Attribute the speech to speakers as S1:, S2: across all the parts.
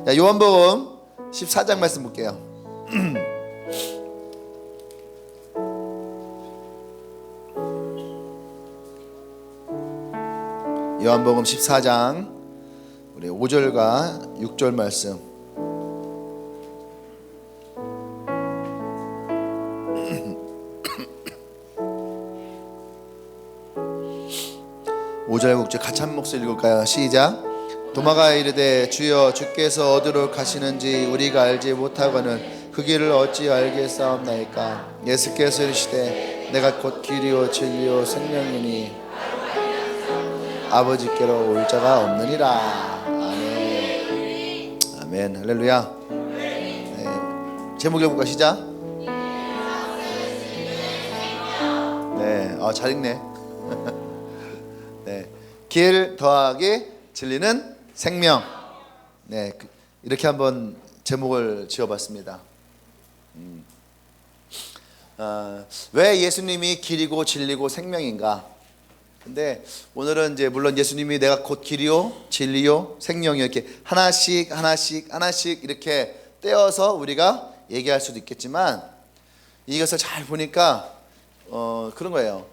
S1: 자, 요한복음 14장 말씀 볼게요. 요한복음 14장 우리 5절과 6절 말씀. 오절 6절 같이 한 목소리 읽을까요? 시작. 도마가 이르되 주여 주께서 어디로 가시는지 우리가 알지 못하거늘 그 길을 어찌 알겠사옵나이까. 예수께서 이르시되 내가 곧 길이요 진리요 생명이니 아버지께로 올 자가 없느니라. 아멘. 아멘. 할렐루야. 네. 제목 읽어볼까? 시작. 네, 잘 읽네. 네, 길 더하기 진리는 생명. 네, 이렇게 한번 제목을 지어봤습니다. 왜 예수님이 길이고 진리고 생명인가? 근데 오늘은 이제 물론 예수님이 내가 곧 길이요 진리요 생명이요 이렇게 하나씩 이렇게 떼어서 우리가 얘기할 수도 있겠지만, 이것을 잘 보니까 그런 거예요.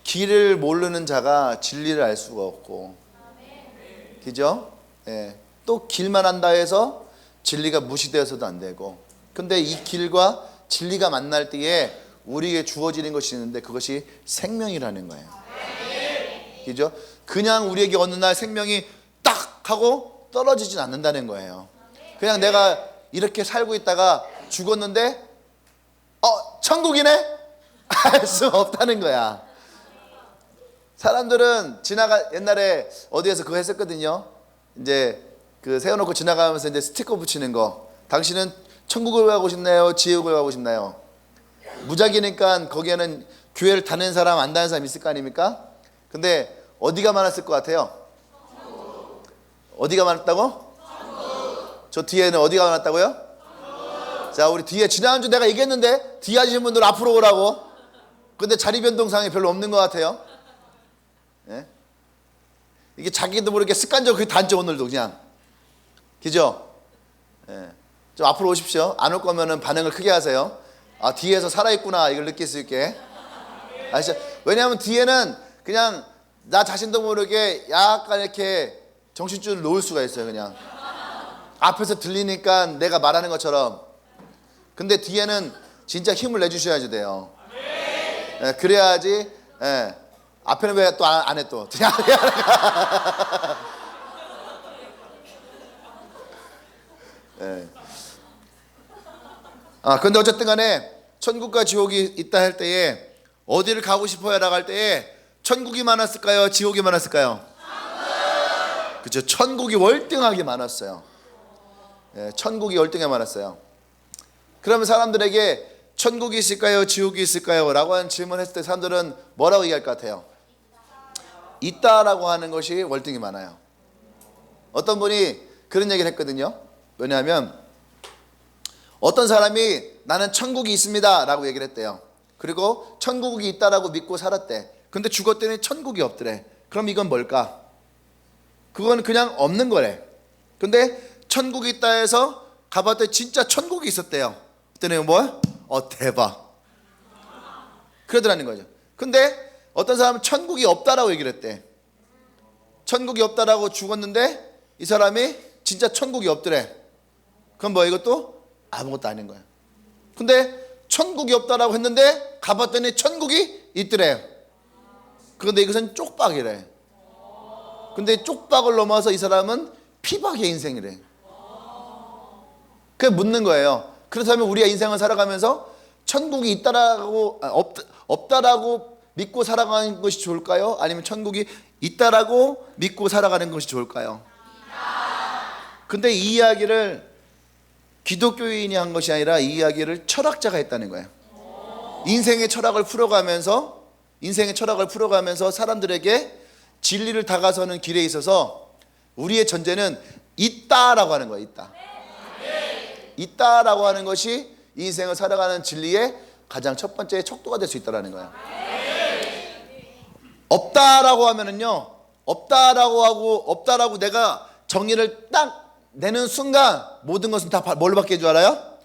S1: 길을 모르는 자가 진리를 알 수가 없고, 그죠? 예. 또 길만 한다 해서 진리가 무시되어서도 안 되고. 근데 이 길과 진리가 만날 때에 우리에게 주어지는 것이 있는데 그것이 생명이라는 거예요. 그죠? 그냥 우리에게 어느 날 생명이 딱 하고 떨어지진 않는다는 거예요. 그냥 내가 이렇게 살고 있다가 죽었는데 천국이네? 알 수 없다는 거야. 사람들은 옛날에 어디에서 그거 했었거든요. 이제 그 세워놓고 지나가면서 이제 스티커 붙이는 거. 당신은 천국을 가고 싶나요? 지옥을 가고 싶나요? 무작위니까 거기에는 교회를 다니는 사람 안 다니는 사람 있을 거 아닙니까? 근데 어디가 많았을 것 같아요? 어디가 많았다고? 저 뒤에는 어디가 많았다고요? 자, 우리 뒤에 지난주 내가 얘기했는데 뒤에 하시는 분들 앞으로 오라고. 근데 자리 변동상이 별로 없는 것 같아요. 예? 이게 자기도 모르게 습관적으로 그게 단죠. 오늘도 그냥, 그죠? 예. 좀 앞으로 오십시오. 안 올 거면은 반응을 크게 하세요. 뒤에서 살아있구나 이걸 느낄 수 있게. 아시죠? 왜냐하면 뒤에는 그냥 나 자신도 모르게 약간 이렇게 정신줄을 놓을 수가 있어요. 그냥 앞에서 들리니까 내가 말하는 것처럼. 근데 뒤에는 진짜 힘을 내주셔야지 돼요. 예, 그래야지. 예. 앞에는 왜 또 안 해 또? 예. 근데 어쨌든 간에 천국과 지옥이 있다 할 때에 어디를 가고 싶어요? 라고 할 때에 천국이 많았을까요? 지옥이 많았을까요? 그렇죠. 천국이 월등하게 많았어요. 예, 천국이 월등하게 많았어요. 그러면 사람들에게 천국이 있을까요? 지옥이 있을까요? 라고 하는 질문을 했을 때 사람들은 뭐라고 얘기할 것 같아요? 있다라고 하는 것이 월등히 많아요. 어떤 분이 그런 얘기를 했거든요. 왜냐하면 어떤 사람이 나는 천국이 있습니다 라고 얘기를 했대요. 그리고 천국이 있다라고 믿고 살았대. 근데 죽었더니 천국이 없더래. 그럼 이건 뭘까? 그건 그냥 없는 거래. 근데 천국이 있다 해서 가봤더니 진짜 천국이 있었대요. 그랬더니 뭐? 대박. 그러더라는 거죠. 근데 어떤 사람은 천국이 없다라고 얘기를 했대. 천국이 없다라고 죽었는데 이 사람이 진짜 천국이 없더래. 그럼 뭐 이것도 아무것도 아닌 거야. 근데 천국이 없다라고 했는데 가봤더니 천국이 있더래. 그런데 이것은 쪽박이래. 근데 쪽박을 넘어서 이 사람은 피박의 인생이래. 그게 묻는 거예요. 그렇다면 우리가 인생을 살아가면서 천국이 있다라고 없다라고 믿고 살아가는 것이 좋을까요? 아니면 천국이 있다라고 믿고 살아가는 것이 좋을까요? 근데 이 이야기를 기독교인이 한 것이 아니라 이 이야기를 철학자가 했다는 거예요. 인생의 철학을 풀어가면서 사람들에게 진리를 다가서는 길에 있어서 우리의 전제는 있다라고 하는 거예요. 있다라고 하는 것이 이 인생을 살아가는 진리의 가장 첫 번째 척도가 될 수 있다는 거예요. 없다라고 하면은요, 없다라고 내가 정의를 딱 내는 순간 모든 것은 다 뭘로 바뀌는 줄 알아요?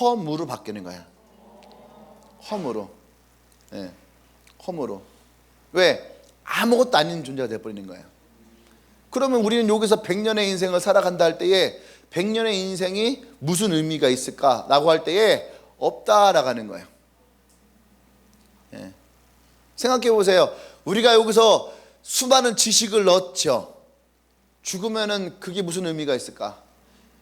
S1: 허무로 바뀌는 거야. 허무로. 네. 허무로. 왜? 아무것도 아닌 존재가 되어버리는 거예요. 그러면 우리는 여기서 100년의 인생을 살아간다 할 때에 100년의 인생이 무슨 의미가 있을까라고 할 때에 없다라고 하는 거예요. 네. 생각해 보세요. 우리가 여기서 수많은 지식을 넣죠. 죽으면은 그게 무슨 의미가 있을까?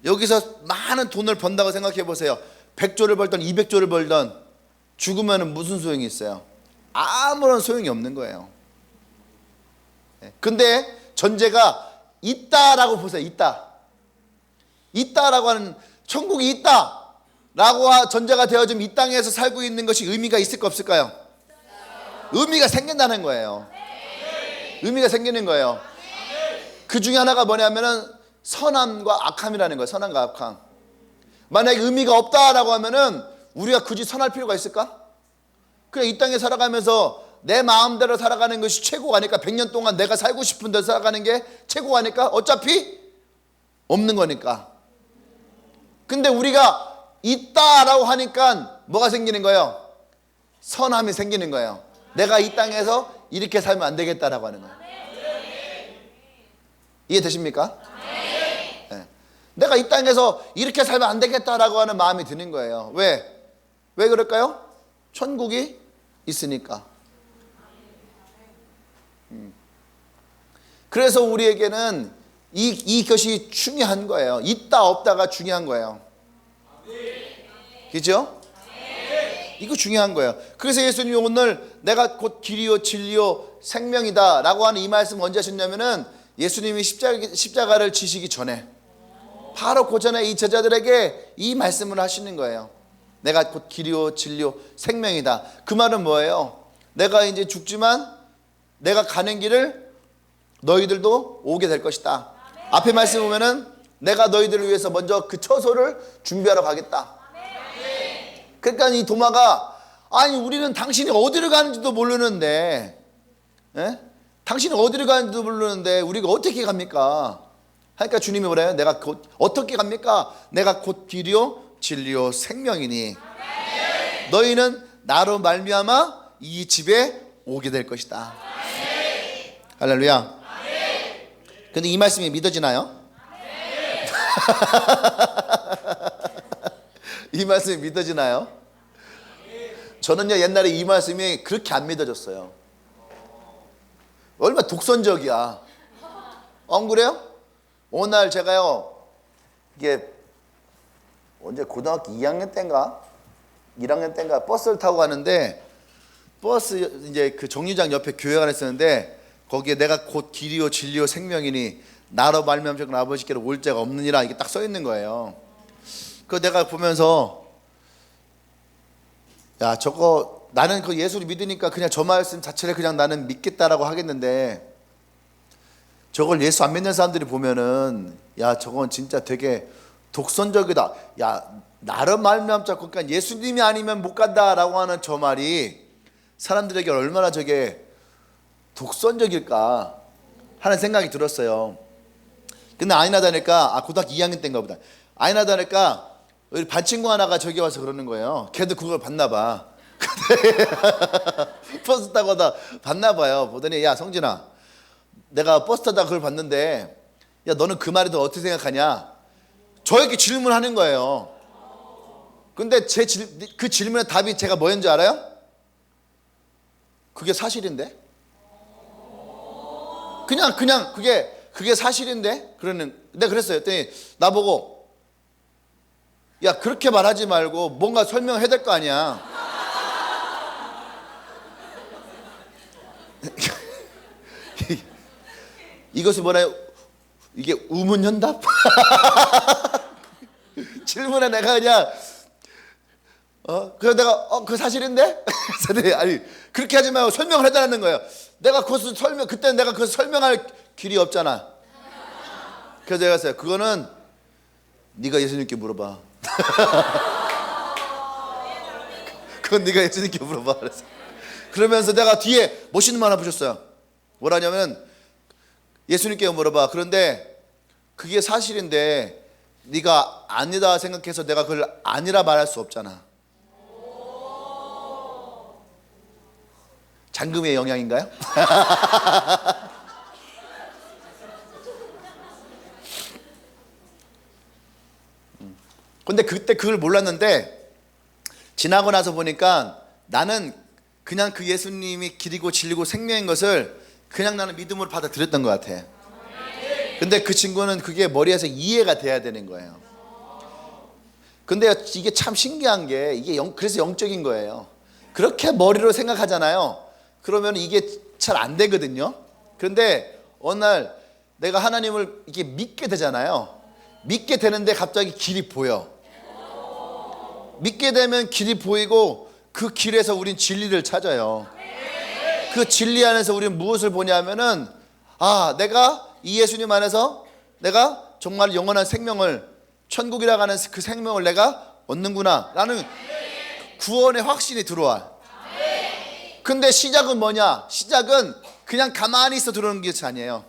S1: 여기서 많은 돈을 번다고 생각해 보세요. 100조를 벌던 200조를 벌던 죽으면은 무슨 소용이 있어요? 아무런 소용이 없는 거예요. 근데 전제가 있다라고 보세요. 있다라고 하는, 천국이 있다라고 전제가 되어지면 이 땅에서 살고 있는 것이 의미가 있을까 없을까요? 의미가 생긴다는 거예요. 의미가 생기는 거예요. 그 중에 하나가 뭐냐면은 선함과 악함이라는 거예요. 선함과 악함. 만약에 의미가 없다라고 하면은 우리가 굳이 선할 필요가 있을까? 그냥 이 땅에 살아가면서 내 마음대로 살아가는 것이 최고가 아닐까? 100년 동안 내가 살고 싶은 대로 살아가는 게 최고가 아닐까? 어차피 없는 거니까. 근데 우리가 있다라고 하니까 뭐가 생기는 거예요? 선함이 생기는 거예요. 내가 이 땅에서 이렇게 살면 안 되겠다라고 하는 거예요. 이해되십니까? 네. 내가 이 땅에서 이렇게 살면 안 되겠다라고 하는 마음이 드는 거예요. 왜? 왜 그럴까요? 천국이 있으니까. 그래서 우리에게는 이것이 중요한 거예요. 있다 없다가 중요한 거예요. 그죠? 이거 중요한 거예요. 그래서 예수님이 오늘 내가 곧 길이요 진리요 생명이다 라고 하는 이 말씀 언제 하셨냐면은 예수님이 십자가를 지시기 전에, 바로 그 전에 이 제자들에게 이 말씀을 하시는 거예요. 내가 곧 길이요 진리요 생명이다. 그 말은 뭐예요? 내가 이제 죽지만 내가 가는 길을 너희들도 오게 될 것이다. 앞에 말씀 보면은 내가 너희들을 위해서 먼저 그 처소를 준비하러 가겠다. 그러니까 이 도마가, 아니 우리는 당신이 어디를 가는지도 모르는데, 당신이 어디를 가는지도 모르는데 우리가 어떻게 갑니까? 그러니까 주님이 뭐래요? 내가 곧 어떻게 갑니까? 내가 곧 길이요 진리요 생명이니 너희는 나로 말미암아 이 집에 오게 될 것이다. 할렐루야. 근데 이 말씀이 믿어지나요? 이 말씀이 믿어지나요? 저는요 옛날에 이 말씀이 그렇게 안 믿어졌어요. 얼마나 독선적이야. 안 그래요? 어느 날 제가요, 이게 언제 고등학교 2학년 때인가 1학년 때인가 버스를 타고 가는데, 버스 이제 그 정류장 옆에 교회가 하나 있었는데 거기에 내가 곧 길이요 진리요 생명이니 나로 말미암아 아버지께로 올 자가 없느니라 이게 딱 써 있는 거예요. 그 내가 보면서 야 저거 나는 그 예수를 믿으니까 그냥 저 말씀 자체를 그냥 나는 믿겠다라고 하겠는데, 저걸 예수 안 믿는 사람들이 보면은 야 저건 진짜 되게 독선적이다. 야 나로 말미암자 그러니까 예수님이 아니면 못 간다라고 하는 저 말이 사람들에게 얼마나 저게 독선적일까 하는 생각이 들었어요. 근데 아니나 다를까 고등학교 2학년 때인가 보다. 아니나 다를까 우리 반 친구 하나가 저기 와서 그러는 거예요. 걔도 그걸 봤나 봐. 버스 타고 다 봤나 봐요. 보더니 야 성진아, 내가 버스 타다 그걸 봤는데 야 너는 그 말에 대해 어떻게 생각하냐? 저에게 질문하는 거예요. 근데 그 질문의 답이 제가 뭐였는지 알아요? 그게 사실인데? 그냥 그게 사실인데? 내가 그랬어요. 그랬더니 나보고 야 그렇게 말하지 말고 뭔가 설명해야 될 거 아니야. 이것이 뭐래요? 이게 우문현답? 질문에 내가 그냥 그래서 내가 그거 사실인데? 아니 그렇게 하지 말고 설명을 해달라는 거예요. 내가 그것을 그때는 내가 그것을 설명할 길이 없잖아. 그래서 내가 했어요. 그거는 네가 예수님께 물어봐. 그건 네가 예수님께 물어봐. 그래서 그러면서 내가 뒤에 멋있는 말 하나 붙였어요. 뭐라냐면 예수님께 물어봐. 그런데 그게 사실인데 네가 아니다 생각해서 내가 그걸 아니라 말할 수 없잖아. 잠금의 영향인가요? 근데 그때 그걸 몰랐는데 지나고 나서 보니까 나는 그냥 그 예수님이 길이고 진리고 생명인 것을 그냥 나는 믿음으로 받아들였던 것 같아. 근데 그 친구는 그게 머리에서 이해가 돼야 되는 거예요. 근데 이게 참 신기한 게 이게 그래서 영적인 거예요. 그렇게 머리로 생각하잖아요. 그러면 이게 잘 안 되거든요. 그런데 어느 날 내가 하나님을 이게 믿게 되잖아요. 믿게 되는데 갑자기 길이 보여. 믿게 되면 길이 보이고 그 길에서 우린 진리를 찾아요. 그 진리 안에서 우리는 무엇을 보냐면은 내가 이 예수님 안에서 내가 정말 영원한 생명을 천국이라고 하는 그 생명을 내가 얻는구나 라는 구원의 확신이 들어와. 근데 시작은 뭐냐? 시작은 그냥 가만히 있어 들어오는 것이 아니에요.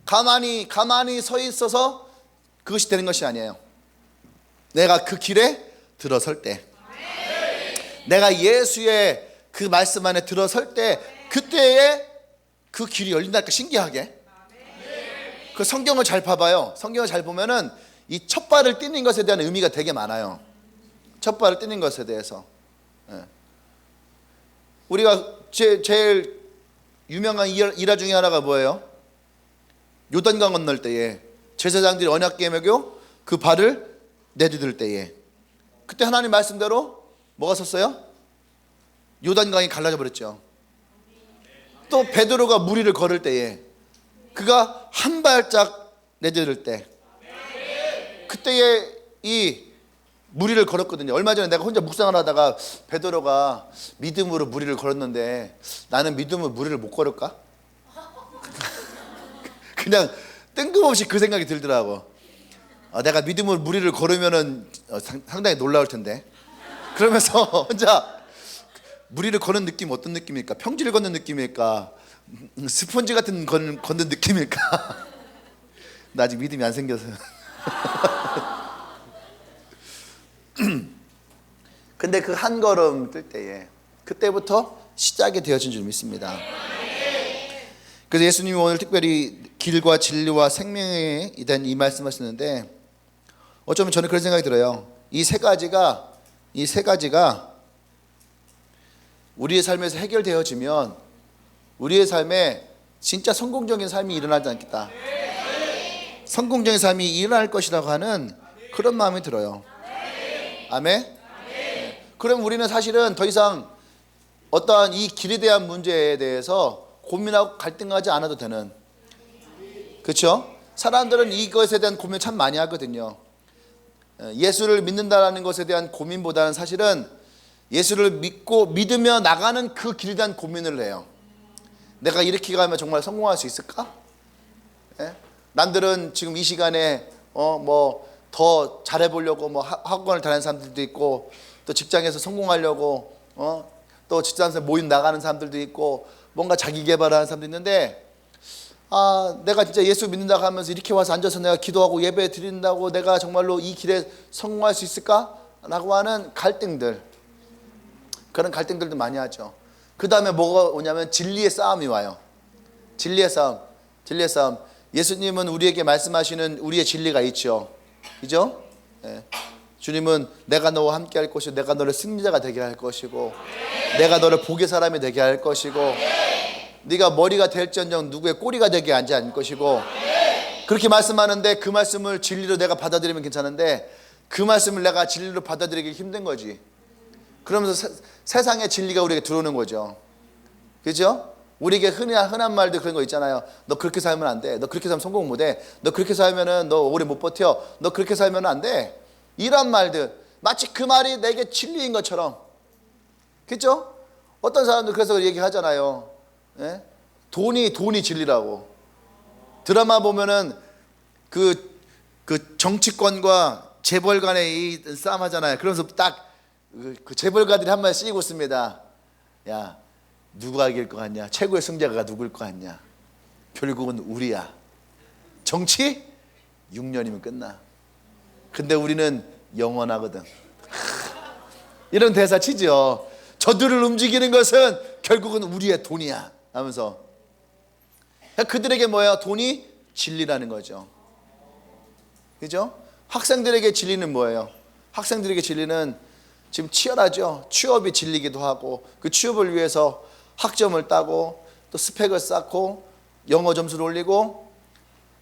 S1: 가만히 서 있어서 그것이 되는 것이 아니에요. 내가 그 길에 들어설 때, 내가 예수의 그 말씀 안에 들어설 때, 그때에 그 길이 열린다니까. 신기하게. 그 성경을 잘 봐봐요. 성경을 잘 보면은 이 첫 발을 떼는 것에 대한 의미가 되게 많아요. 첫 발을 떼는 것에 대해서. 우리가 제일 유명한 일화 중에 하나가 뭐예요? 요단강 건널 때에 제사장들이 언약궤 메고 그 발을 내디딜 때에, 그때 하나님 말씀대로 뭐가 섰어요? 요단강이 갈라져 버렸죠. 또 베드로가 물 위를 걸을 때에 그가 한 발짝 내디딜 때, 그때에 이 물 위를 걸었거든요. 얼마 전에 내가 혼자 묵상을 하다가 베드로가 믿음으로 물 위를 걸었는데 나는 믿음으로 물 위를 못 걸을까? 그냥 뜬금없이 그 생각이 들더라고. 내가 믿음으로 물 위를 걸으면은 상당히 놀라울 텐데. 그러면서 혼자 물 위를 걷는 느낌 어떤 느낌일까? 평지를 걷는 느낌일까? 스펀지 같은 걷는 느낌일까? 나 아직 믿음이 안 생겨서. 근데 그 한 걸음 뜰 때에 그때부터 시작이 되어진 줄 믿습니다. 그래서 예수님이 오늘 특별히 길과 진리와 생명에 대한 이 말씀하시는데, 어쩌면 저는 그런 생각이 들어요. 이 세 가지가 우리의 삶에서 해결되어지면 우리의 삶에 진짜 성공적인 삶이 일어나지 않겠다. 성공적인 삶이 일어날 것이라고 하는 그런 마음이 들어요. 아멘. 그럼 우리는 사실은 더 이상 어떠한 이 길에 대한 문제에 대해서 고민하고 갈등하지 않아도 되는, 그렇죠? 사람들은 이것에 대한 고민 참 많이 하거든요. 예수를 믿는다라는 것에 대한 고민보다는 사실은 예수를 믿으며 나가는 그 길에 대한 고민을 해요. 내가 이렇게 가면 정말 성공할 수 있을까? 남들은 지금 이 시간에 더 잘해보려고 학원을 다니는 사람들도 있고, 또 직장에서 성공하려고 또 직장에서 모임 나가는 사람들도 있고, 뭔가 자기 개발하는 사람도 있는데, 내가 진짜 예수 믿는다고 하면서 이렇게 와서 앉아서 내가 기도하고 예배 드린다고 내가 정말로 이 길에 성공할 수 있을까? 라고 하는 갈등들, 그런 갈등들도 많이 하죠. 그 다음에 뭐가 오냐면 진리의 싸움이 와요. 진리의 싸움. 예수님은 우리에게 말씀하시는 우리의 진리가 있죠. 그죠? 주님은 내가 너와 함께 할 것이고, 내가 너를 승리자가 되게 할 것이고, 내가 너를 복의 사람이 되게 할 것이고, 네가 머리가 될지언정 누구의 꼬리가 되게 하지 않을 것이고, 그렇게 말씀하는데 그 말씀을 진리로 내가 받아들이면 괜찮은데 그 말씀을 내가 진리로 받아들이기 힘든 거지. 그러면서 세상의 진리가 우리에게 들어오는 거죠. 그죠? 우리에게 흔한 말도 그런 거 있잖아요. 너 그렇게 살면 안 돼. 너 그렇게 살면 성공 못 해. 너 그렇게 살면은 너 오래 못 버텨. 너 그렇게 살면 안 돼. 이런 말들, 마치 그 말이 내게 진리인 것처럼. 그죠? 어떤 사람들 그래서 얘기하잖아요. 돈이 진리라고. 드라마 보면은 그 정치권과 재벌 간의 이 싸움 하잖아요. 그러면서 딱 그 재벌가들이 한 말 쓰이고 있습니다. 야, 누가 이길 것 같냐? 최고의 승자가 누굴 것 같냐? 결국은 우리야. 정치 6년이면 끝나. 근데 우리는 영원하거든. 이런 대사 치죠. 저들을 움직이는 것은 결국은 우리의 돈이야 하면서. 그들에게 뭐예요? 돈이 진리라는 거죠. 그죠? 학생들에게 진리는 뭐예요? 학생들에게 진리는 지금 치열하죠. 취업이 진리기도 하고, 그 취업을 위해서 학점을 따고 또 스펙을 쌓고 영어 점수를 올리고,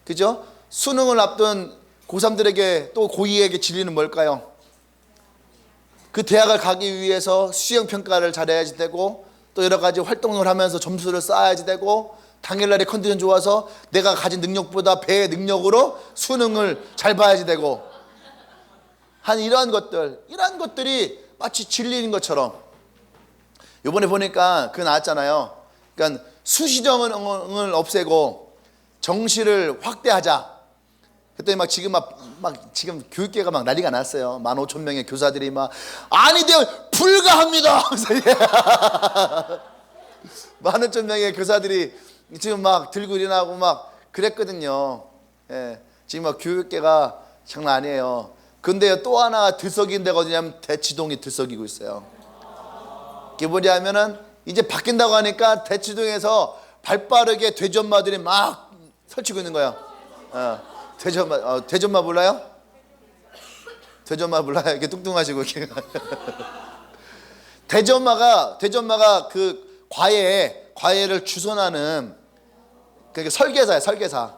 S1: 그죠? 수능을 앞둔 고3들에게 또 고2에게 진리는 뭘까요? 그 대학을 가기 위해서 수행평가를 잘해야지 되고, 또 여러 가지 활동을 하면서 점수를 쌓아야지 되고, 당일날에 컨디션 좋아서 내가 가진 능력보다 배의 능력으로 수능을 잘 봐야지 되고, 한 이러한 것들이 마치 진리인 것처럼. 이번에 보니까 그거 나왔잖아요. 그러니까 수시정을 없애고 정시를 확대하자. 그때 지금 교육계가 막 난리가 났어요. 15,000명의 교사들이 막 아니 돼요 불가합니다. 15,000명의 교사들이 지금 막 들고 일어나고 막 그랬거든요. 예, 지금 막 교육계가 장난 아니에요. 근데 또 하나 들썩인 데가 어디냐면 대치동이 들썩이고 있어요. 이게 뭐냐면은 이제 바뀐다고 하니까 대치동에서 발빠르게 대전마들이 막 설치고 있는 거예요. 대전마 몰라요? 대전마 몰라요? 이렇게 뚱뚱하시고 이렇게. 대전마가 그 과외를 주선하는 그게 설계사예요. 설계사.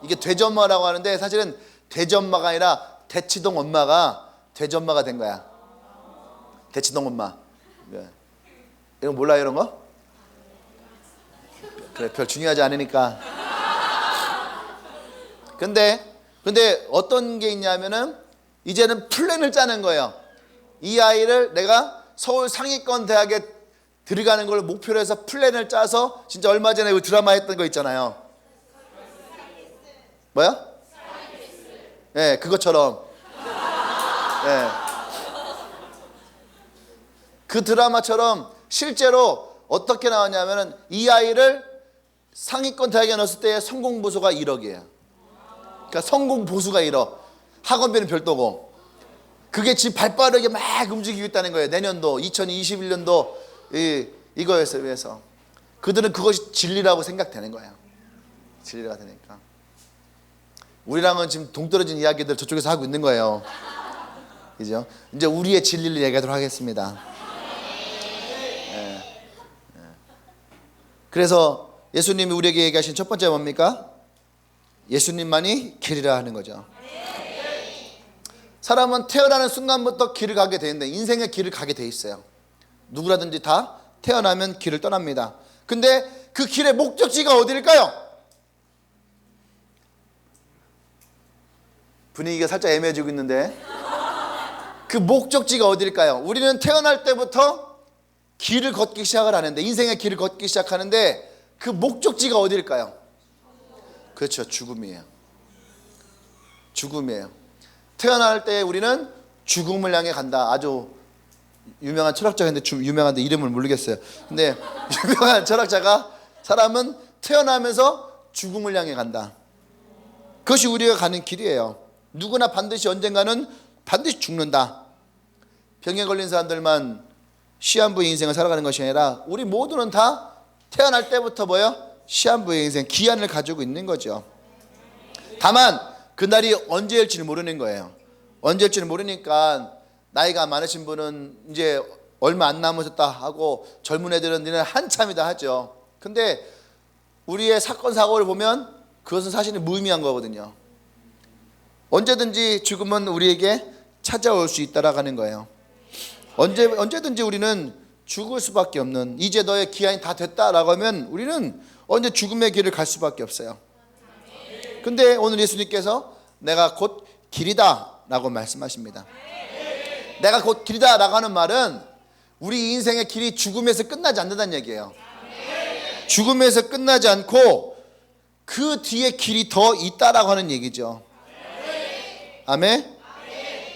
S1: 이게 대전마라고 하는데 사실은 대전마가 아니라 대치동 엄마가 대전마가 된 거야. 대치동 엄마. 이런 거 몰라요? 이런 거? 그래, 별 중요하지 않으니까. 근데 어떤 게 있냐면은 이제는 플랜을 짜는 거예요. 이 아이를 내가 서울 상위권 대학에 들어가는 걸 목표로 해서 플랜을 짜서, 진짜 얼마 전에 그 드라마 했던 거 있잖아요. 뭐야? 예, 그것처럼. 예. 그 드라마처럼 실제로 어떻게 나왔냐면은 이 아이를 상위권 대학에 넣었을 때 성공 보수가 1억이에요. 그러니까 성공 보수가 1억. 학원비는 별도고. 그게 지금 발빠르게 막 움직이고 있다는 거예요. 내년도 2021년도 이거였어요. 위해서 그들은 그것이 진리라고 생각되는 거예요. 진리가 되니까. 우리랑은 지금 동떨어진 이야기들 저쪽에서 하고 있는 거예요. 그죠? 이제 우리의 진리를 얘기하도록 하겠습니다. 그래서 예수님이 우리에게 얘기하신 첫 번째 뭡니까? 예수님만이 길이라 하는 거죠. 사람은 태어나는 순간부터 길을 가게 되는데, 인생의 길을 가게 돼 있어요. 누구라든지 다 태어나면 길을 떠납니다. 근데 그 길의 목적지가 어디일까요? 분위기가 살짝 애매해지고 있는데, 그 목적지가 어디일까요? 우리는 태어날 때부터 길을 걷기 시작을 하는데, 인생의 길을 걷기 시작하는데 그 목적지가 어디일까요? 그렇죠. 죽음이에요. 태어날 때 우리는 죽음을 향해 간다. 아주 유명한 철학자인데 유명한데 이름을 모르겠어요. 근데 유명한 철학자가, 사람은 태어나면서 죽음을 향해 간다. 그것이 우리가 가는 길이에요. 누구나 반드시 언젠가는 반드시 죽는다. 병에 걸린 사람들만 시한부의 인생을 살아가는 것이 아니라 우리 모두는 다 태어날 때부터 시한부의 인생, 기한을 가지고 있는 거죠. 다만 그날이 언제일지는 모르는 거예요. 언제일지는 모르니까 나이가 많으신 분은 이제 얼마 안 남으셨다 하고, 젊은 애들은 니는 한참이다 하죠. 근데 우리의 사건 사고를 보면 그것은 사실은 무의미한 거거든요. 언제든지 죽음은 우리에게 찾아올 수 있다라고 하는 거예요. 언제든지 우리는 죽을 수밖에 없는, 이제 너의 기한이 다 됐다라고 하면 우리는 언제 죽음의 길을 갈 수밖에 없어요. 근데 오늘 예수님께서 내가 곧 길이다 라고 말씀하십니다. 내가 곧 길이다 라고 하는 말은 우리 인생의 길이 죽음에서 끝나지 않는다는 얘기예요. 죽음에서 끝나지 않고 그 뒤에 길이 더 있다라고 하는 얘기죠. 아멘.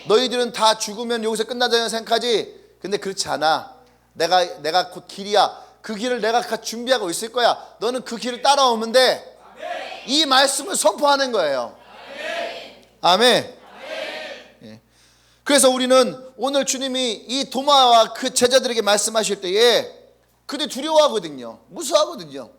S1: 너희들은 다 죽으면 여기서 끝나자고 생각하지? 근데 그렇지 않아. 내가 곧 길이야. 그 길을 내가 준비하고 있을 거야. 너는 그 길을 따라오면 돼. 이 말씀을 선포하는 거예요. 아멘. 그래서 우리는 오늘 주님이 이 도마와 그 제자들에게 말씀하실 때에 그들이 두려워하거든요. 무서워하거든요.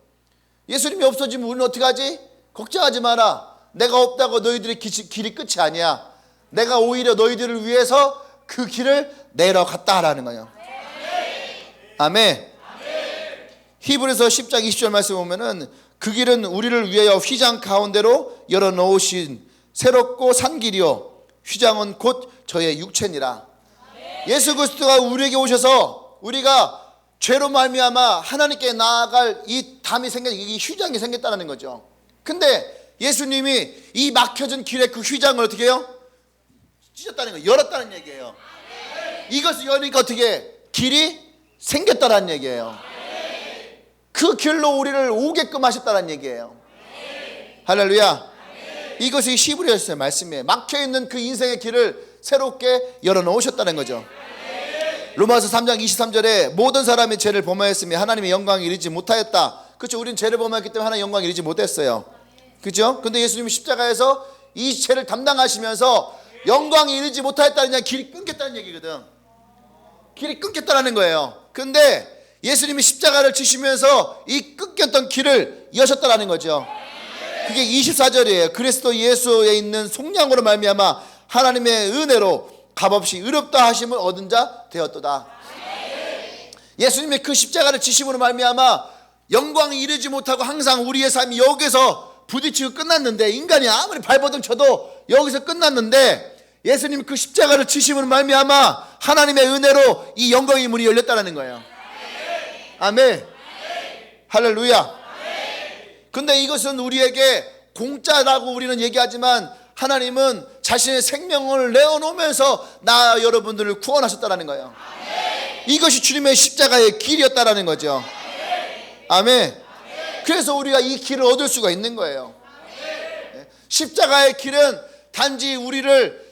S1: 예수님이 없어지면 우리는 어떻게 하지? 걱정하지 마라. 내가 없다고 너희들의 길이 끝이 아니야. 내가 오히려 너희들을 위해서 그 길을 내려갔다라는 거예요. 아멘. 히브리서 10장 20절 말씀 보면은 그 길은 우리를 위하여 휘장 가운데로 열어놓으신 새롭고 산 길이요 휘장은 곧 저의 육체니라. 예수 그리스도가 우리에게 오셔서 우리가 죄로 말미암아 하나님께 나아갈 이 담이 이 휘장이 생겼다는 거죠. 근데 예수님이 이 막혀진 길의 그 휘장을 어떻게 해요? 찢었다는 거예요. 열었다는 얘기예요. 이것을 여니까 어떻게 길이 생겼다는 얘기예요. 그 길로 우리를 오게끔 하셨다는 얘기예요. 할렐루야. 이것이 히브리서의 말씀이에요. 막혀있는 그 인생의 길을 새롭게 열어놓으셨다는 거죠. 로마서 3장 23절에 모든 사람이 죄를 범하였으며 하나님의 영광에 이르지 못하였다. 그렇죠. 우리는 죄를 범했기 때문에 하나님의 영광에 이르지 못했어요. 그렇죠. 근데 예수님이 십자가에서 이 죄를 담당하시면서 영광에 이르지 못하였다는 게 길이 끊겼다는 얘기거든. 길이 끊겼다는 거예요. 근데 예수님이 십자가를 지시면서 이 끊겼던 길을 여셨다는 거죠. 그게 24절이에요. 그리스도 예수에 있는 속량으로 말미암아 하나님의 은혜로 값없이 의롭다 하심을 얻은 자 되었도다. 예수님의 그 십자가를 지심으로 말미암아 영광에 이르지 못하고 항상 우리의 삶이 여기서 부딪히고 끝났는데, 인간이 아무리 발버둥 쳐도 여기서 끝났는데, 예수님 그 십자가를 지심으로 말미암아 하나님의 은혜로 이 영광의 문이 열렸다는 거예요. 아멘. 할렐루야. 근데 이것은 우리에게 공짜라고 우리는 얘기하지만 하나님은 자신의 생명을 내어놓으면서 나 여러분들을 구원하셨다는 거예요. 이것이 주님의 십자가의 길이었다는 거죠. 아멘. 그래서 우리가 이 길을 얻을 수가 있는 거예요. 십자가의 길은 단지 우리를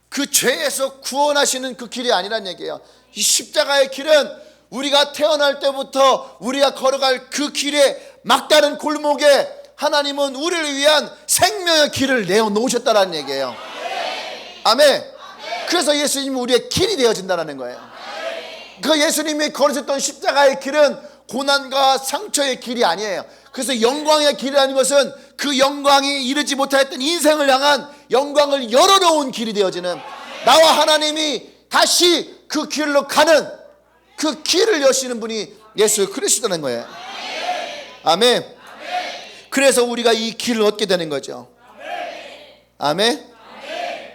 S1: 그 죄에서 구원하시는 그 길이 아니란 얘기예요. 이 십자가의 길은 우리가 태어날 때부터 우리가 걸어갈 그 길의 막다른 골목에 하나님은 우리를 위한 생명의 길을 내어놓으셨다는 얘기예요. 아멘. 그래서 예수님이 우리의 길이 되어진다는 거예요. 그 예수님이 걸으셨던 십자가의 길은 고난과 상처의 길이 아니에요. 그래서 영광의 길이라는 것은 그 영광이 이르지 못했던 인생을 향한 영광을 열어놓은 길이 되어지는, 나와 하나님이 다시 그 길로 가는 그 길을 여시는 분이 예수 그리스도라는 거예요. 아멘. 그래서 우리가 이 길을 얻게 되는 거죠. 아멘.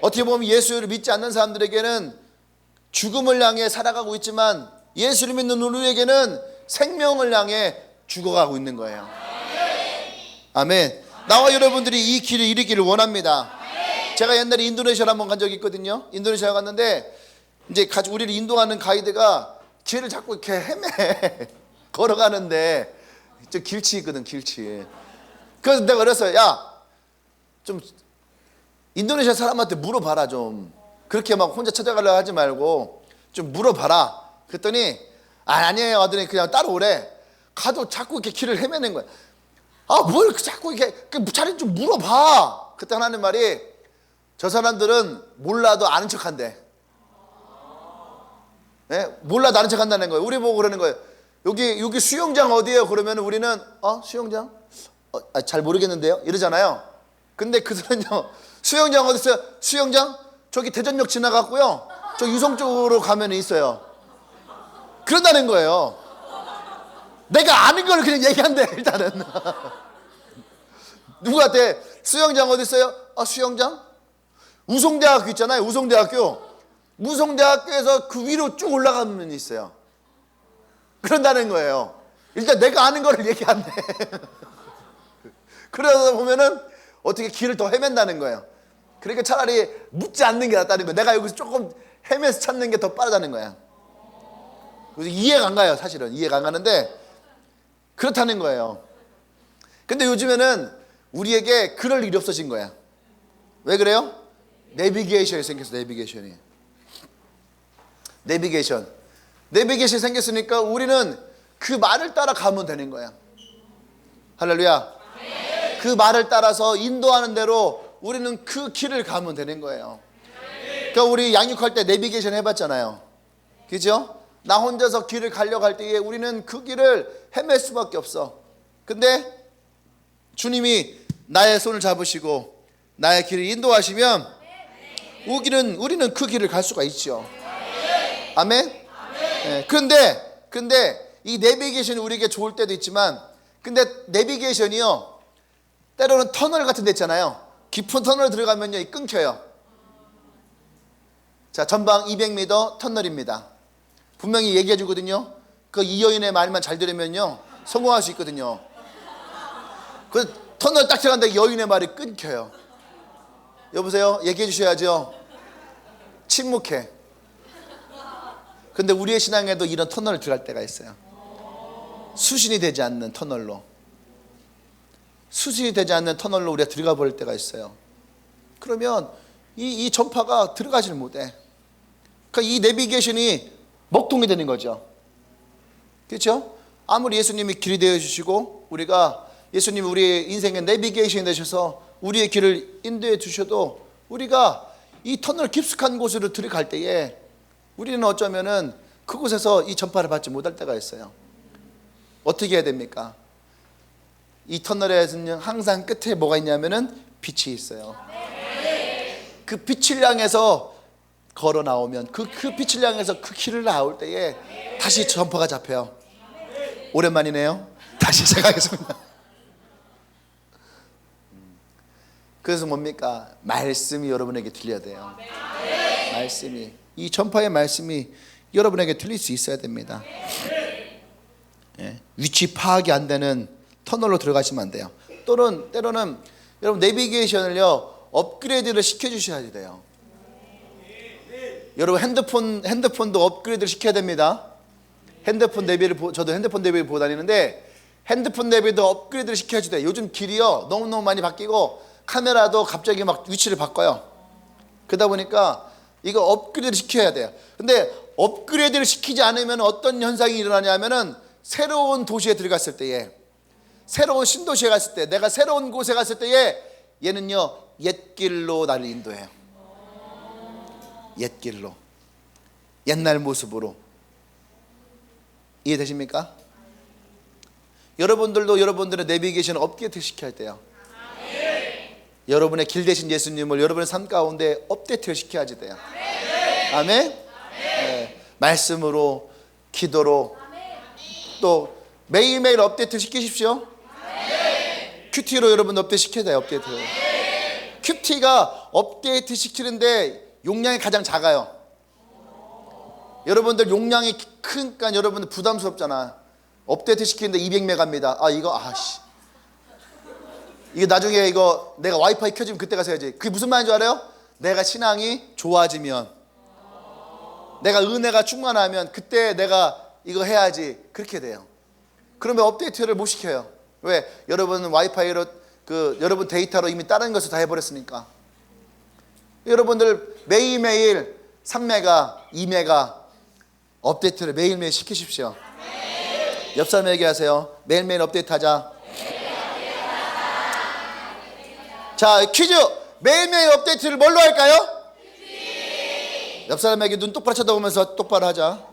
S1: 어떻게 보면 예수를 믿지 않는 사람들에게는 죽음을 향해 살아가고 있지만, 예수를 믿는 우리에게는 생명을 향해 죽어가고 있는 거예요. 아멘. 나와 여러분들이 이 길을 이루기를 원합니다. 제가 옛날에 인도네시아를 한번 간 적이 있거든요. 인도네시아 갔는데 이제 우리를 인도하는 가이드가 길을 자꾸 이렇게 헤매 걸어가는데 저 길치 있거든, 길치. 그래서 내가 그랬어요. 야, 좀 인도네시아 사람한테 물어봐라. 좀 그렇게 막 혼자 찾아가려고 하지 말고 좀 물어봐라. 그랬더니 아니에요 하더니 그냥 따라오래. 가도 자꾸 이렇게 길을 헤매는 거야. 아, 뭘 자꾸 이렇게 차라리 좀 물어봐. 그때 하는 말이, 저 사람들은 몰라도 아는 척한대. 네? 몰라도 아는 척한다는 거예요. 우리 보고 그러는 거예요. 여기 수영장 어디예요? 그러면 우리는 수영장? 잘 모르겠는데요? 이러잖아요. 근데 그들은요, 수영장 어디 있어요? 수영장? 저기 대전역 지나갔고요, 저 유성 쪽으로 가면 있어요. 그런다는 거예요. 내가 아는 걸 그냥 얘기한대. 일단은 누구한테 수영장 어디 있어요? 수영장? 우송대학교 있잖아요. 우송대학교에서 그 위로 쭉 올라가면 있어요. 그런다는 거예요. 일단 내가 아는 거를 얘기한대. 그러다 보면은 어떻게 길을 더 헤맨다는 거예요. 그러니까 차라리 묻지 않는 게 낫다는 거예요. 내가 여기서 조금 헤매서 찾는 게 더 빠르다는 거야. 그래서 이해가 안 가요. 사실은 이해가 안 가는데 그렇다는 거예요. 근데 요즘에는 우리에게 그럴 일이 없어진 거야. 왜 그래요? 내비게이션이 생겼어. 내비게이션이 생겼으니까 우리는 그 말을 따라 가면 되는 거야. 할렐루야. 그 말을 따라서 인도하는 대로 우리는 그 길을 가면 되는 거예요. 그러니까 우리 양육할 때 내비게이션 해봤잖아요. 그죠? 나 혼자서 길을 가려고 할 때에 우리는 그 길을 헤맬 수밖에 없어. 근데 주님이 나의 손을 잡으시고 나의 길을 인도하시면 우리는 그 길을 갈 수가 있죠. 아멘? 네. 근데 이 내비게이션이 우리에게 좋을 때도 있지만, 근데 내비게이션이요, 때로는 터널 같은 데 있잖아요. 깊은 터널 들어가면요 끊겨요. 자, 전방 200m 터널입니다. 분명히 얘기해 주거든요. 그 이 여인의 말만 잘 들으면요 성공할 수 있거든요. 그 터널 딱 들어간다 여인의 말이 끊겨요. 여보세요? 얘기해 주셔야죠. 침묵해. 근데 우리의 신앙에도 이런 터널을 들어갈 때가 있어요. 수신이 되지 않는 터널로. 수신이 되지 않는 터널로 우리가 들어가 버릴 때가 있어요. 그러면 이 전파가 들어가지를 못해. 그러니까 이 내비게이션이 먹통이 되는 거죠. 그렇죠? 아무리 예수님이 길이 되어주시고 우리가 예수님이 우리의 인생의 내비게이션이 되셔서 우리의 길을 인도해 주셔도 우리가 이 터널 깊숙한 곳으로 들어갈 때에 우리는 어쩌면은 그곳에서 이 전파를 받지 못할 때가 있어요. 어떻게 해야 됩니까? 이 터널에서는 항상 끝에 뭐가 있냐면은 빛이 있어요. 그 빛을 향해서 걸어 나오면 그 빛을 향해서 그 길을 나올 때에 다시 전파가 잡혀요. 오랜만이네요. 다시 시작하겠습니다. 그래서 뭡니까? 말씀이 여러분에게 들려야 돼요. 말씀이, 이 전파의 말씀이 여러분에게 들릴 수 있어야 됩니다. 예, 위치 파악이 안 되는 터널로 들어가시면 안 돼요. 또는 때로는 여러분 내비게이션을요 업그레이드를 시켜주셔야 돼요. 여러분 핸드폰도 업그레이드를 시켜야 됩니다. 핸드폰 내비를 저도 핸드폰 내비를 보고 다니는데 핸드폰 내비도 업그레이드를 시켜줘야 돼요. 요즘 길이요 너무너무 많이 바뀌고 카메라도 갑자기 막 위치를 바꿔요. 그러다 보니까 이거 업그레이드를 시켜야 돼요. 근데 업그레이드를 시키지 않으면 어떤 현상이 일어나냐면은 새로운 도시에 들어갔을 때에, 새로운 신도시에 갔을 때, 내가 새로운 곳에 갔을 때에 얘는요 옛길로 나를 인도해요. 옛길로, 옛날 모습으로. 이해되십니까? 여러분들도 여러분들의 내비게이션을 업데이트 시켜야 돼요. 여러분의 길 대신 예수님을 여러분의 삶 가운데 업데이트를 시켜야지 돼요. 아멘? 네. 말씀으로, 기도로, 또 매일매일 업데이트 시키십시오. 큐티로 여러분 업데이트 시켜야 돼요. 업데이트. 큐티가 업데이트 시키는데 용량이 가장 작아요. 여러분들 용량이 크니까 여러분들 부담스럽잖아. 업데이트 시키는데 200메가입니다. 이게 나중에 이거 내가 와이파이 켜지면 그때 가서 해야지. 그게 무슨 말인 줄 알아요? 내가 신앙이 좋아지면, 내가 은혜가 충만하면 그때 내가 이거 해야지. 그렇게 돼요. 그러면 업데이트를 못 시켜요. 왜? 여러분은 와이파이로 여러분 데이터로 이미 다른 것을 다 해버렸으니까. 여러분들 매일매일 3메가, 2메가 업데이트를 매일매일 시키십시오. 옆 사람 얘기하세요. 매일매일 업데이트 하자. 자, 퀴즈. 매일매일 업데이트를 뭘로 할까요? 옆 사람에게 눈 똑바로 쳐다보면서 똑바로 하자.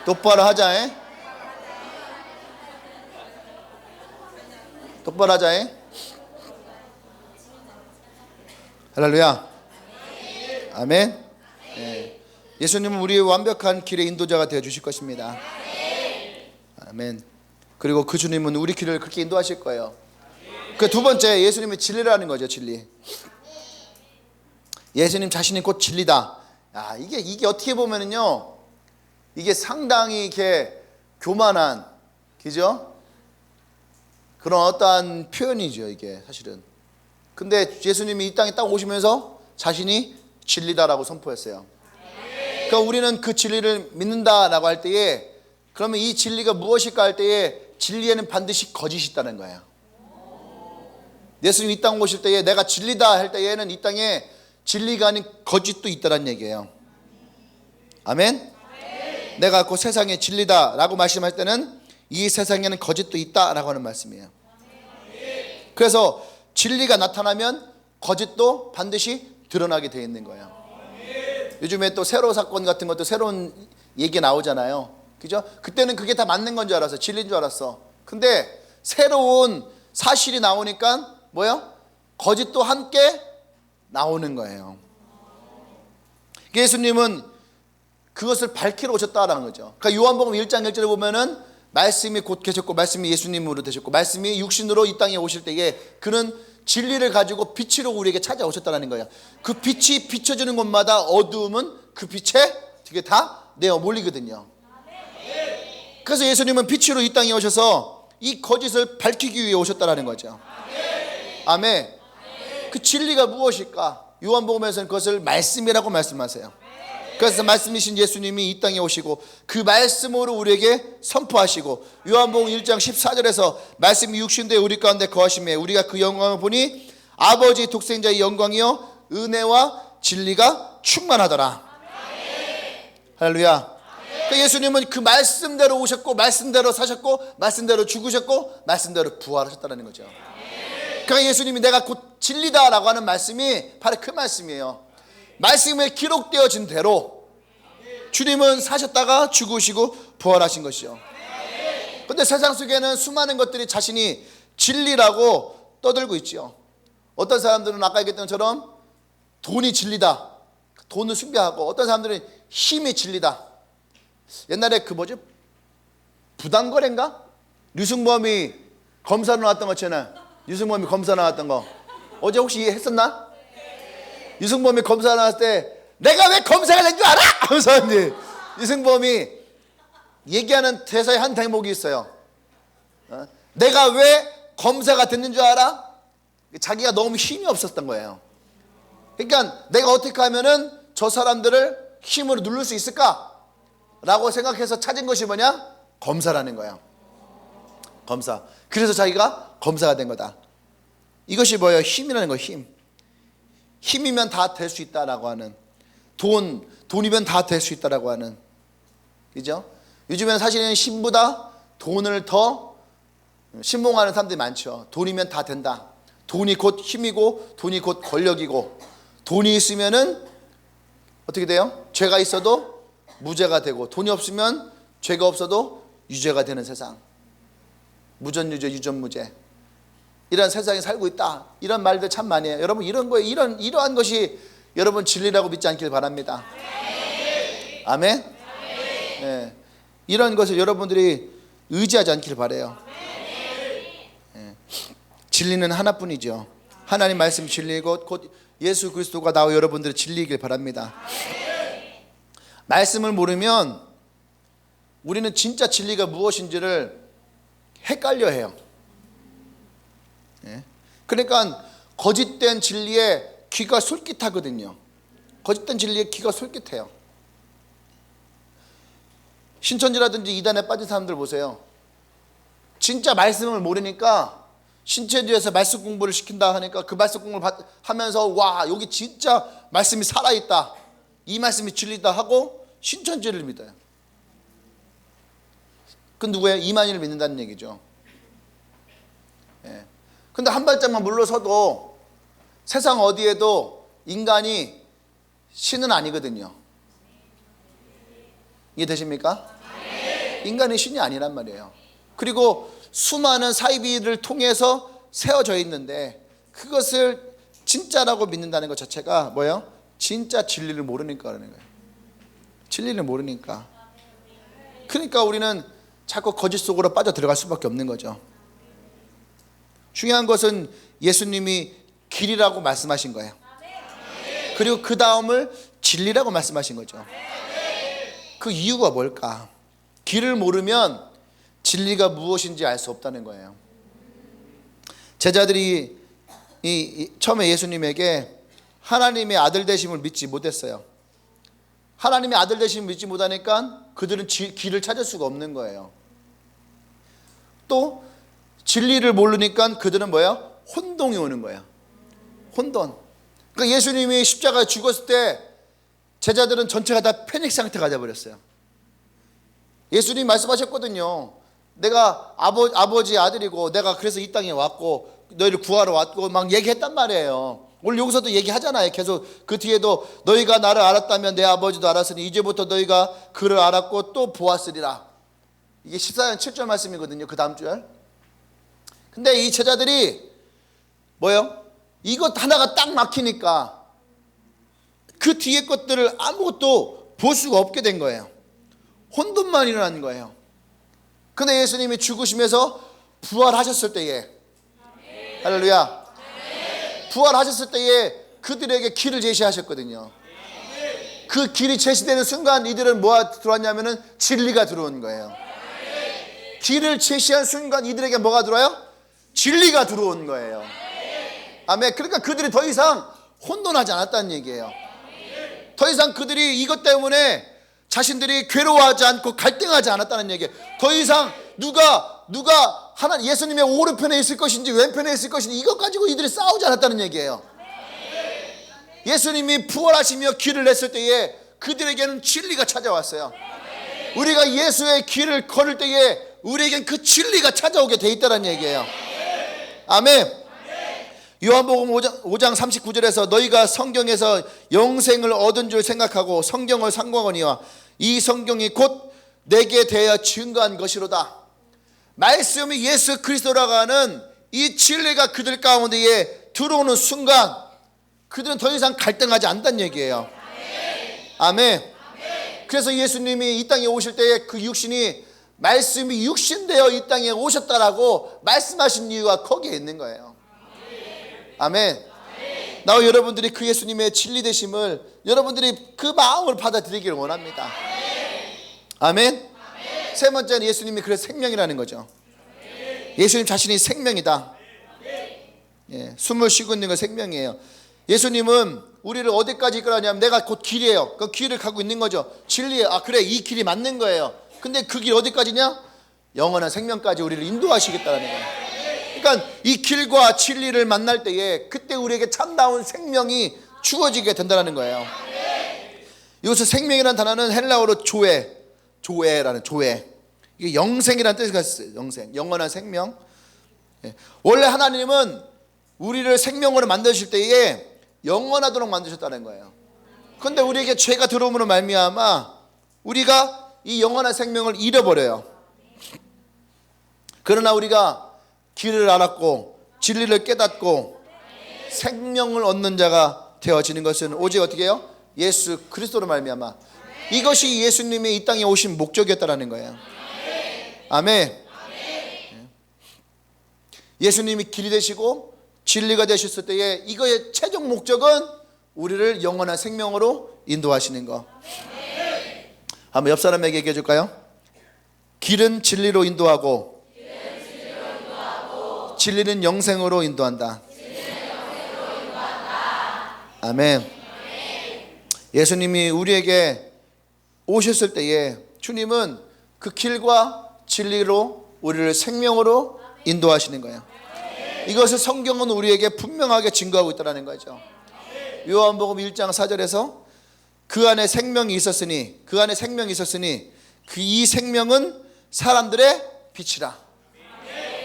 S1: 똑바로 하자. 에? 똑바로 하자. 에? 할렐루야. 아멘. 네. 예수님은 우리의 완벽한 길의 인도자가 되어 주실 것입니다. 아멘. 그리고 그 주님은 우리 길을 그렇게 인도하실 거예요. 그 두 번째, 예수님이 진리라는 거죠. 진리. 예수님 자신이 곧 진리다. 이게 어떻게 보면은요, 이게 상당히 이렇게 교만한, 그죠? 그런 어떠한 표현이죠, 이게 사실은. 근데 예수님이 이 땅에 딱 오시면서 자신이 진리다라고 선포했어요. 그러니까 우리는 그 진리를 믿는다라고 할 때에, 그러면 이 진리가 무엇일까 할 때에 진리에는 반드시 거짓이 있다는 거예요. 예수님이 이 땅 오실 때에 내가 진리다 할 때에는 이 땅에 진리가 아닌 거짓도 있다는 얘기예요. 아멘? 내가 그 세상의 진리다라고 말씀할 때는 이 세상에는 거짓도 있다라고 하는 말씀이에요. 그래서 진리가 나타나면 거짓도 반드시 드러나게 돼 있는 거예요. 요즘에 또 세로 사건 같은 것도 새로운 얘기 나오잖아요. 그죠? 그때는 그게 다 맞는 건 줄 알았어. 진리인 줄 알았어. 근데 새로운 사실이 나오니까 뭐요? 거짓도 함께 나오는 거예요. 예수님은 그것을 밝히러 오셨다라는 거죠. 그러니까 요한복음 1장 1절에 보면은 말씀이 곧 계셨고 말씀이 예수님으로 되셨고 말씀이 육신으로 이 땅에 오실 때에 그는 진리를 가지고 빛으로 우리에게 찾아오셨다는 거예요. 그 빛이 비춰주는 곳마다 어두움은 그 빛에 되게 다 내어 몰리거든요. 그래서 예수님은 빛으로 이 땅에 오셔서 이 거짓을 밝히기 위해 오셨다는 거죠. 아멘. 그 진리가 무엇일까? 요한복음에서는 그것을 말씀이라고 말씀하세요. 그래서 말씀이신 예수님이 이 땅에 오시고 그 말씀으로 우리에게 선포하시고 요한복음 1장 14절에서 말씀이 육신되어 우리 가운데 거하심에 우리가 그 영광을 보니 아버지 독생자의 영광이요 은혜와 진리가 충만하더라. 할렐루야. 그러니까 예수님은 그 말씀대로 오셨고 말씀대로 사셨고 말씀대로 죽으셨고 말씀대로 부활하셨다는 거죠. 그러니까 예수님이 내가 곧 진리다라고 하는 말씀이 바로 그 말씀이에요. 말씀에 기록되어진 대로 주님은 사셨다가 죽으시고 부활하신 것이요. 그런데 세상 속에는 수많은 것들이 자신이 진리라고 떠들고 있죠. 어떤 사람들은 아까 얘기했던 것처럼 돈이 진리다, 돈을 숭배하고, 어떤 사람들은 힘이 진리다. 옛날에 그 뭐지? 부당거래인가? 류승범이 검사 나왔던 거 있잖아요. 류승범이 검사 나왔던 거 어제 혹시 했었나? 유승범이 검사 나왔을 때 내가 왜 검사가 된 줄 알아? 하면서 이제 유승범이 얘기하는 대사의 한 대목이 있어요. 내가 왜 검사가 됐는 줄 알아? 자기가 너무 힘이 없었던 거예요. 그러니까 내가 어떻게 하면은 저 사람들을 힘으로 누를 수 있을까? 라고 생각해서 찾은 것이 뭐냐? 검사라는 거예요. 검사. 그래서 자기가 검사가 된 거다. 이것이 뭐예요? 힘이라는 거예요. 힘이면 다 될 수 있다라고 하는, 돈이면 다 될 수 있다라고 하는, 그죠? 요즘에는 사실은 힘보다 돈을 더 신봉하는 사람들이 많죠. 돈이면 다 된다. 돈이 곧 힘이고 돈이 곧 권력이고, 돈이 있으면은 어떻게 돼요? 죄가 있어도 무죄가 되고, 돈이 없으면 죄가 없어도 유죄가 되는 세상. 무전유죄, 유전무죄. 이런 세상에 살고 있다. 이런 말들 참 많이 해요. 여러분, 이런 거에 이러한 것이 여러분 진리라고 믿지 않길 바랍니다. 아멘. 네. 이런 것을 여러분들이 의지하지 않길 바라요. 네. 진리는 하나뿐이죠. 하나님 말씀 진리고 곧 예수 그리스도가 나와 여러분들의 진리이길 바랍니다. 말씀을 모르면 우리는 진짜 진리가 무엇인지를 헷갈려 해요. 그러니까 거짓된 진리에 귀가 솔깃하거든요. 거짓된 진리에 귀가 솔깃해요. 신천지라든지 이단에 빠진 사람들 보세요. 진짜 말씀을 모르니까 신천지에서 말씀 공부를 시킨다 하니까 그 말씀 공부를 하면서 와, 여기 진짜 말씀이 살아있다, 이 말씀이 진리다 하고 신천지를 믿어요. 그 누구예요? 이만희를 믿는다는 얘기죠. 근데 한 발짝만 물러서도 세상 어디에도 인간이 신은 아니거든요. 이해되십니까? 인간이 신이 아니란 말이에요. 그리고 수많은 사이비를 통해서 세워져 있는데 그것을 진짜라고 믿는다는 것 자체가 뭐예요? 진짜 진리를 모르니까 그러는 거예요. 진리를 모르니까. 그러니까 우리는 자꾸 거짓 속으로 빠져 들어갈 수밖에 없는 거죠. 중요한 것은 예수님이 길이라고 말씀하신 거예요. 그리고 그 다음을 진리라고 말씀하신 거죠. 그 이유가 뭘까? 길을 모르면 진리가 무엇인지 알 수 없다는 거예요. 제자들이 처음에 예수님에게 하나님의 아들 되심을 믿지 못했어요. 하나님의 아들 되심을 믿지 못하니까 그들은 길을 찾을 수가 없는 거예요. 또 진리를 모르니까 그들은 뭐예요? 혼동이 오는 거예요. 혼돈. 그러니까 예수님이 십자가에 죽었을 때 제자들은 전체가 다 패닉 상태가 돼버렸어요. 예수님이 말씀하셨거든요. 내가 아버지의 아들이고 내가 그래서 이 땅에 왔고 너희를 구하러 왔고 막 얘기했단 말이에요. 오늘 여기서도 얘기하잖아요. 계속 그 뒤에도 너희가 나를 알았다면 내 아버지도 알았으니 이제부터 너희가 그를 알았고 또 보았으리라. 이게 14장 7절 말씀이거든요. 그 다음 절. 근데 이 제자들이 뭐예요? 이것 하나가 딱 막히니까 그 뒤에 것들을 아무것도 볼 수가 없게 된 거예요. 혼돈만 일어난 거예요. 근데 예수님이 죽으시면서 부활하셨을 때에, 할렐루야, 부활하셨을 때에 그들에게 길을 제시하셨거든요. 그 길이 제시되는 순간 이들은 뭐가 들어왔냐면은 진리가 들어온 거예요. 길을 제시한 순간 이들에게 뭐가 들어와요? 진리가 들어온 거예요. 아멘. 그러니까 그들이 더 이상 혼돈하지 않았다는 얘기예요. 더 이상 그들이 이것 때문에 자신들이 괴로워하지 않고 갈등하지 않았다는 얘기예요. 더 이상 누가 하나 예수님의 오른편에 있을 것인지 왼편에 있을 것인지 이것 가지고 이들이 싸우지 않았다는 얘기예요. 예수님이 부활하시며 길을 냈을 때에 그들에게는 진리가 찾아왔어요. 우리가 예수의 길을 걸을 때에 우리에겐 그 진리가 찾아오게 돼 있다는 얘기예요. 아멘. 요한복음 5장 39절에서 너희가 성경에서 영생을 얻은 줄 생각하고 성경을 상고하거니와 이 성경이 곧 내게 대하여 증거한 것이로다. 말씀이 예수 그리스도라고 하는 이 진리가 그들 가운데에 들어오는 순간 그들은 더 이상 갈등하지 않는다는 얘기예요. 아멘. 그래서 예수님이 이 땅에 오실 때에 그 육신이 말씀이 육신되어 이 땅에 오셨다라고 말씀하신 이유가 거기에 있는 거예요. 아멘. 나와 여러분들이 그 예수님의 진리 되심을 여러분들이 그 마음을 받아들이기를 원합니다. 아멘. 세 번째는 예수님이 그래서 생명이라는 거죠. 예수님 자신이 생명이다. 예, 숨을 쉬고 있는 건 생명이에요. 예수님은 우리를 어디까지 이끌어가냐면 내가 곧 길이에요. 그 길을 가고 있는 거죠. 진리예요. 아 그래, 이 길이 맞는 거예요. 근데 그 길 어디까지냐? 영원한 생명까지 우리를 인도하시겠다는 거예요. 그러니까 이 길과 진리를 만날 때에 그때 우리에게 참다운 생명이 주어지게 된다는 거예요. 여기서 생명이라는 단어는 헬라어로 조에라는 조에. 이게 영생이라는 뜻이 있어요. 영생, 영원한 생명. 원래 하나님은 우리를 생명으로 만드실 때에 영원하도록 만드셨다는 거예요. 그런데 우리에게 죄가 들어옴으로 말미암아 우리가 이 영원한 생명을 잃어버려요. 그러나 우리가 길을 알았고 진리를 깨닫고 생명을 얻는 자가 되어지는 것은 오직 어떻게 해요? 예수 그리스도로 말미암아. 이것이 예수님이 이 땅에 오신 목적이었다는 거예요. 아멘. 예수님이 길이 되시고 진리가 되셨을 때에 이거의 최종 목적은 우리를 영원한 생명으로 인도하시는 거. 한번 옆 사람에게 얘기해 줄까요? 길은 진리로 인도하고 진리는 영생으로 인도한다. 아멘. 예수님이 우리에게 오셨을 때에 주님은 그 길과 진리로 우리를 생명으로 인도하시는 거예요. 이것을 성경은 우리에게 분명하게 증거하고 있다는 거죠. 요한복음 1장 4절에서 그 안에 생명이 있었으니 그 이 생명은 사람들의 빛이라.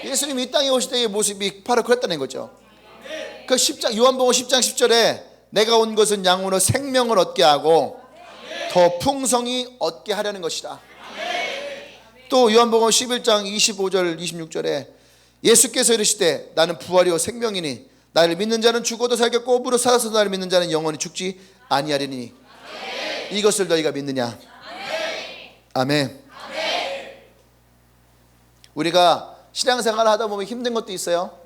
S1: 예수님이 이 땅에 오실 때의 모습이 바로 그랬다는 거죠. 그 요한복음 10장 10절에 내가 온 것은 양으로 생명을 얻게 하고 더 풍성히 얻게 하려는 것이다. 또 요한복음 11장 25절 26절에 예수께서 이르시되 나는 부활이요 생명이니 나를 믿는 자는 죽어도 살겠고 무릇 살아서 나를 믿는 자는 영원히 죽지 아니하리니 이것을 너희가 믿느냐? 아멘. 우리가 신앙생활을 하다 보면 힘든 것도 있어요.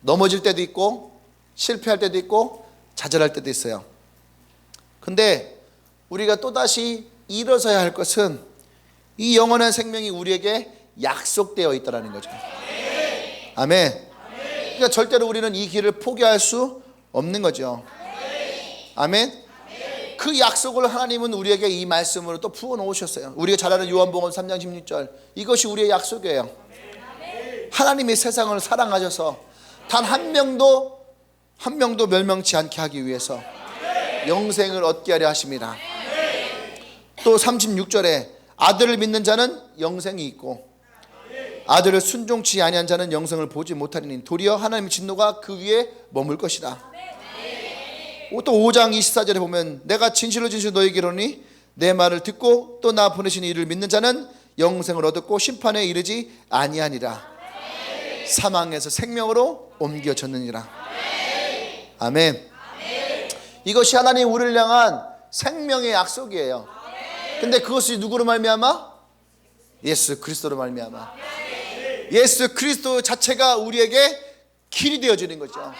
S1: 넘어질 때도 있고 실패할 때도 있고 좌절할 때도 있어요. 근데 우리가 또다시 일어서야 할 것은 이 영원한 생명이 우리에게 약속되어 있다는 거죠. 아멘. 그러니까 절대로 우리는 이 길을 포기할 수 없는 거죠. 아멘. 그 약속을 하나님은 우리에게 이 말씀으로 또 부어놓으셨어요. 우리가 잘 아는 요한복음 3장 16절 이것이 우리의 약속이에요. 하나님이 세상을 사랑하셔서 단 한 명도 멸망치 않게 하기 위해서 영생을 얻게 하려 하십니다. 또 36절에 아들을 믿는 자는 영생이 있고 아들을 순종치 아니한 자는 영생을 보지 못하리니 도리어 하나님의 진노가 그 위에 머물 것이다. 또 5장 24절에 보면 내가 진실로 너에게 이르노니 내 말을 듣고 또 나 보내신 이를 믿는 자는 영생을 얻었고 심판에 이르지 아니하니라. 사망에서 생명으로 옮겨졌느니라. 아멘. 이것이 하나님 우리를 향한 생명의 약속이에요. 근데 그것이 누구로 말미암아? 예수 그리스도로 말미암아. 예수 그리스도 자체가 우리에게 길이 되어주는 거죠.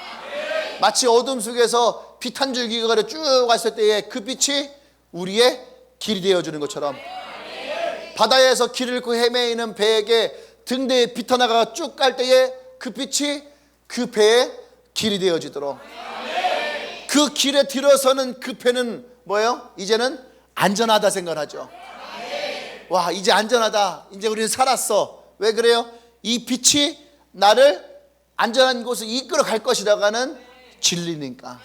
S1: 마치 어둠 속에서 빛 한 줄기가 쭉 왔을 때에 그 빛이 우리의 길이 되어주는 것처럼, 바다에서 길을 잃고 헤매이는 배에게 등대에 빛 하나가 쭉 갈 때에 그 빛이 그 배의 길이 되어지도록, 그 길에 들어서는 그 배는 뭐예요? 이제는 안전하다 생각하죠. 와, 이제 안전하다, 이제 우리는 살았어. 왜 그래요? 이 빛이 나를 안전한 곳을 이끌어 갈 것이라고 하는 진리니까.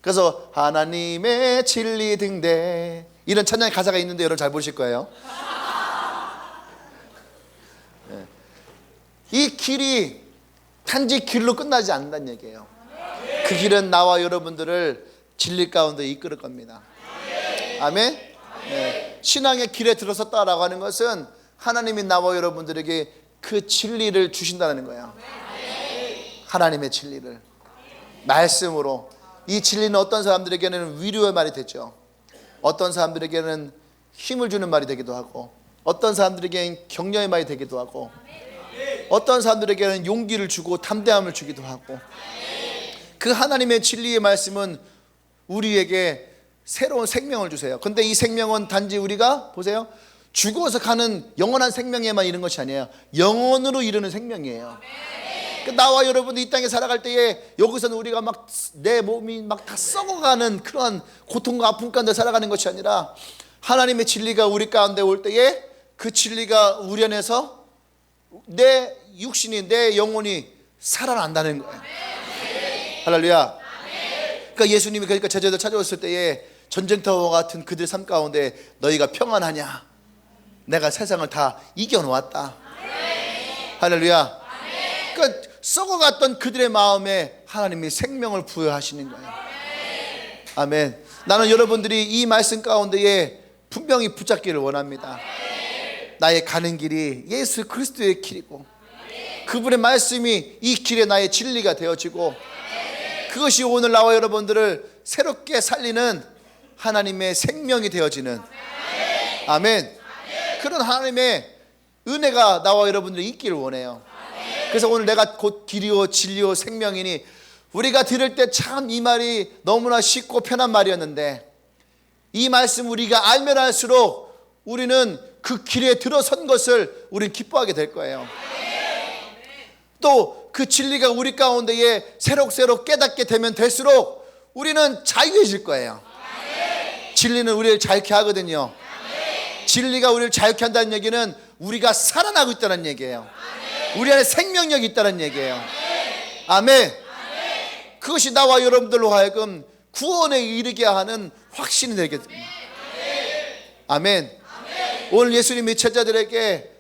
S1: 그래서 하나님의 진리 등대, 이런 찬양의 가사가 있는데 여러분 잘 보실 거예요. 이 길이 단지 길로 끝나지 않는다는 얘기예요. 그 길은 나와 여러분들을 진리 가운데 이끌을 겁니다. 아멘. 네. 신앙의 길에 들어섰다라고 하는 것은 하나님이 나와 여러분들에게 그 진리를 주신다는 거예요. 하나님의 진리를 말씀으로. 이 진리는 어떤 사람들에게는 위로의 말이 되죠. 어떤 사람들에게는 힘을 주는 말이 되기도 하고, 어떤 사람들에게는 격려의 말이 되기도 하고, 어떤 사람들에게는 용기를 주고 담대함을 주기도 하고, 그 하나님의 진리의 말씀은 우리에게 새로운 생명을 주세요. 근데 이 생명은 단지 우리가 보세요, 죽어서 가는 영원한 생명에만 이르는 것이 아니에요. 영원으로 이르는 생명이에요. 나와 여러분이 이 땅에 살아갈 때에 여기서는 우리가 막 내 몸이 막 다 썩어가는 그런 고통과 아픔 가운데 살아가는 것이 아니라, 하나님의 진리가 우리 가운데 올 때에 그 진리가 우리 안에서 내 육신이, 내 영혼이 살아난다는 거예요. 할렐루야. 그러니까 예수님이 그러니까 제자들 찾아왔을 때에 전쟁터와 같은 그들 삶 가운데 너희가 평안하냐? 내가 세상을 다 이겨놓았다. 할렐루야. 그러니까 썩어갔던 그들의 마음에 하나님이 생명을 부여하시는 거예요. 아멘. 나는 여러분들이 이 말씀 가운데에 분명히 붙잡기를 원합니다. 나의 가는 길이 예수 그리스도의 길이고, 그분의 말씀이 이 길에 나의 진리가 되어지고, 그것이 오늘 나와 여러분들을 새롭게 살리는 하나님의 생명이 되어지는, 아멘, 그런 하나님의 은혜가 나와 여러분들이 있기를 원해요. 그래서 오늘 내가 곧 길이요 진리요 생명이니, 우리가 들을 때 참 이 말이 너무나 쉽고 편한 말이었는데, 이 말씀 우리가 알면 알수록 우리는 그 길에 들어선 것을 우리는 기뻐하게 될 거예요. 또 그 진리가 우리 가운데에 새록새록 깨닫게 되면 될수록 우리는 자유해질 거예요. 진리는 우리를 자유케 하거든요. 진리가 우리를 자유케 한다는 얘기는 우리가 살아나고 있다는 얘기예요. 우리 안에 생명력이 있다는 얘기예요. 아멘. 그것이 나와 여러분들로 하여금 구원에 이르게 하는 확신이 되겠습니다. 아멘. 오늘 예수님이 제자들에게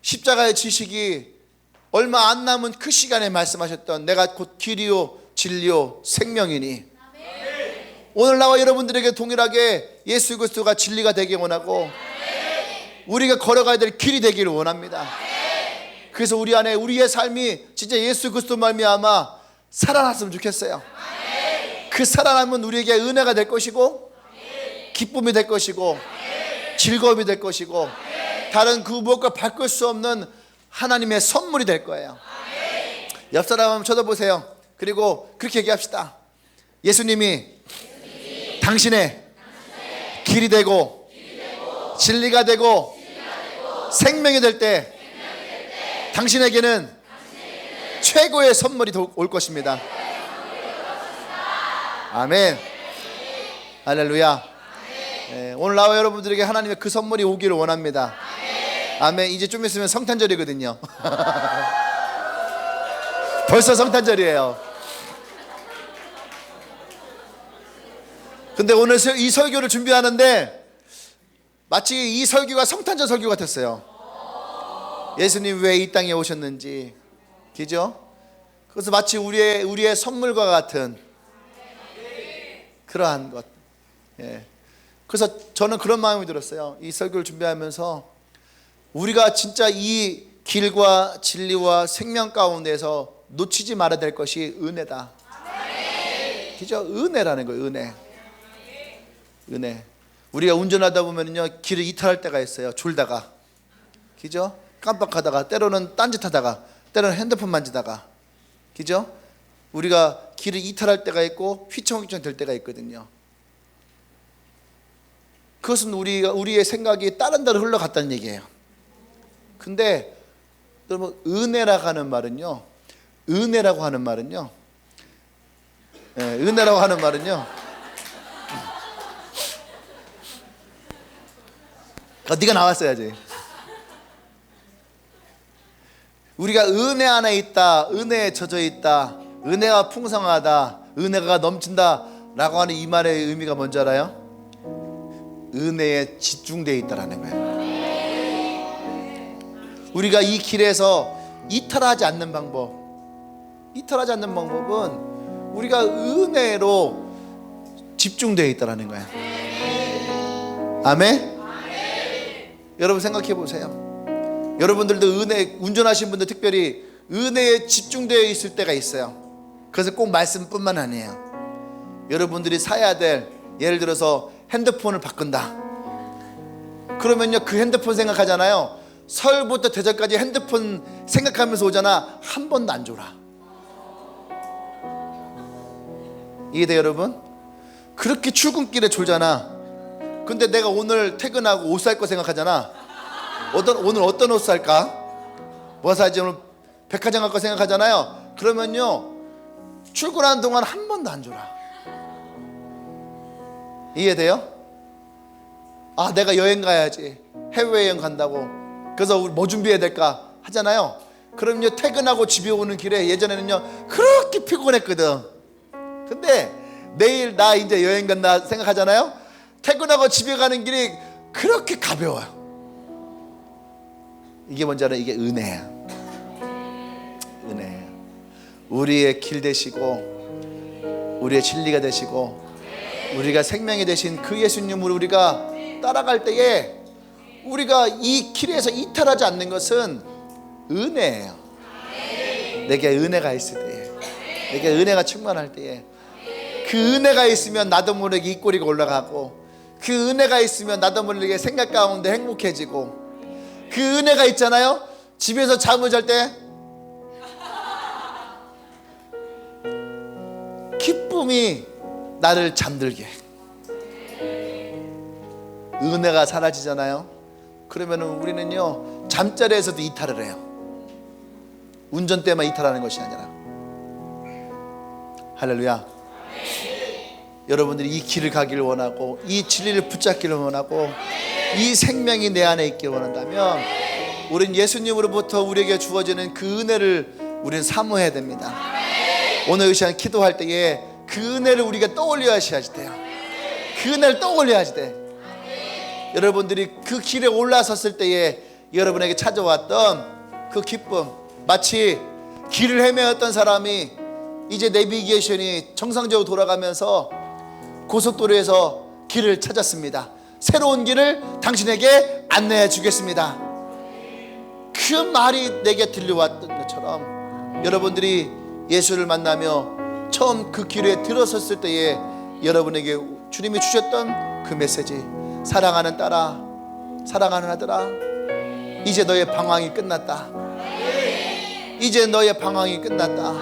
S1: 십자가의 지식이 얼마 안 남은 그 시간에 말씀하셨던 내가 곧 길이요 진리요 생명이니, 오늘 나와 여러분들에게 동일하게 예수 그리스도가 진리가 되기 원하고, 우리가 걸어가야 될 길이 되기를 원합니다. 그래서 우리 안에 우리의 삶이 진짜 예수 그리스도 말미암아 살아났으면 좋겠어요. 그 살아남은 우리에게 은혜가 될 것이고, 기쁨이 될 것이고, 즐거움이 될 것이고, 다른 그 무엇과 바꿀 수 없는 하나님의 선물이 될 거예요. 옆 사람 한번 쳐다보세요. 그리고 그렇게 얘기합시다. 예수님이 당신의 길이 되고 진리가 되고 생명이 될 때 당신에게는 최고의 선물이 올 것입니다. 아멘. 할렐루야. 네, 오늘 나와 여러분들에게 하나님의 그 선물이 오기를 원합니다. 아멘. 이제 좀 있으면 성탄절이거든요. 벌써 성탄절이에요. 근데 오늘 이 설교를 준비하는데 마치 이 설교가 성탄절 설교 같았어요. 예수님 왜 이 땅에 오셨는지, 그죠? 그래서 마치 우리의 선물과 같은 그러한 것. 예. 그래서 저는 그런 마음이 들었어요. 이 설교를 준비하면서 우리가 진짜 이 길과 진리와 생명 가운데서 놓치지 말아야 될 것이 은혜다. 그죠? 은혜라는 거예요. 은혜. 우리가 운전하다 보면요 길을 이탈할 때가 있어요. 졸다가, 그죠? 깜빡하다가, 때로는 딴짓하다가, 때로는 핸드폰 만지다가, 그죠? 우리가 길을 이탈할 때가 있고 휘청휘청 될 때가 있거든요. 그것은 우리의 생각이 다른 데로 흘러갔다는 얘기예요. 근데 여러분, 은혜라고 하는 말은요, 은혜라고 하는 말은요, 네가 나왔어야지. 우리가 은혜 안에 있다, 은혜에 젖어 있다, 은혜가 풍성하다, 은혜가 넘친다 라고 하는 이 말의 의미가 뭔지 알아요? 은혜에 집중되어 있다라는 거예요. 우리가 이 길에서 이탈하지 않는 방법은 우리가 은혜로 집중되어 있다라는 거예요. 아멘? 여러분 생각해 보세요. 여러분들도 은혜, 운전하시는 분들 특별히 은혜에 집중되어 있을 때가 있어요. 그래서 꼭 말씀뿐만 아니에요. 여러분들이 사야 될, 예를 들어서 핸드폰을 바꾼다. 그러면요 그 핸드폰 생각하잖아요. 설부터 대전까지 핸드폰 생각하면서 오잖아. 한 번도 안 졸아. 이해돼요 여러분? 그렇게 출근길에 졸잖아. 근데 내가 오늘 퇴근하고 옷 살 거 생각하잖아. 오늘 어떤 옷 살까? 뭐 사지? 오늘 백화점 갈 거 생각하잖아요. 그러면요 출근하는 동안 한 번도 안 졸아. 이해돼요? 아 내가 여행 가야지, 해외여행 간다고. 그래서 우리 뭐 준비해야 될까 하잖아요. 그럼요 퇴근하고 집에 오는 길에 예전에는요 그렇게 피곤했거든. 근데 내일 나 이제 여행 간다 생각하잖아요. 퇴근하고 집에 가는 길이 그렇게 가벼워요. 이게 뭔지 알아요? 이게 은혜야. 은혜야. 우리의 길 되시고 우리의 진리가 되시고 우리가 생명이 되신 그 예수님을 우리가 따라갈 때에 우리가 이 길에서 이탈하지 않는 것은 은혜예요. 내게 은혜가 있을 때에, 내게 은혜가 충만할 때에, 그 은혜가 있으면 나도 모르게 입꼬리가 올라가고, 그 은혜가 있으면 나도 모르게 생각 가운데 행복해지고, 그 은혜가 있잖아요. 집에서 잠을 잘 때 기쁨이 나를 잠들게 해. 은혜가 사라지잖아요. 그러면 우리는요 잠자리에서도 이탈을 해요. 운전대만 이탈하는 것이 아니라. 할렐루야. 여러분들이 이 길을 가기를 원하고 이 진리를 붙잡기를 원하고 이 생명이 내 안에 있길 원한다면 우린 예수님으로부터 우리에게 주어지는 그 은혜를 우리는 사모해야 됩니다. 오늘 이 시간 기도할 때에 그 은혜를 우리가 떠올려야지 돼요. 그 은혜를 떠올려야지 돼. 여러분들이 그 길에 올라섰을 때에 여러분에게 찾아왔던 그 기쁨, 마치 길을 헤매었던 사람이 이제 내비게이션이 정상적으로 돌아가면서 고속도로에서 길을 찾았습니다. 새로운 길을 당신에게 안내해 주겠습니다. 그 말이 내게 들려왔던 것처럼 여러분들이 예수를 만나며 처음 그 길에 들어섰을 때에 여러분에게 주님이 주셨던 그 메시지, 사랑하는 딸아, 사랑하는 아들아, 이제 너의 방황이 끝났다. 이제 너의 방황이 끝났다.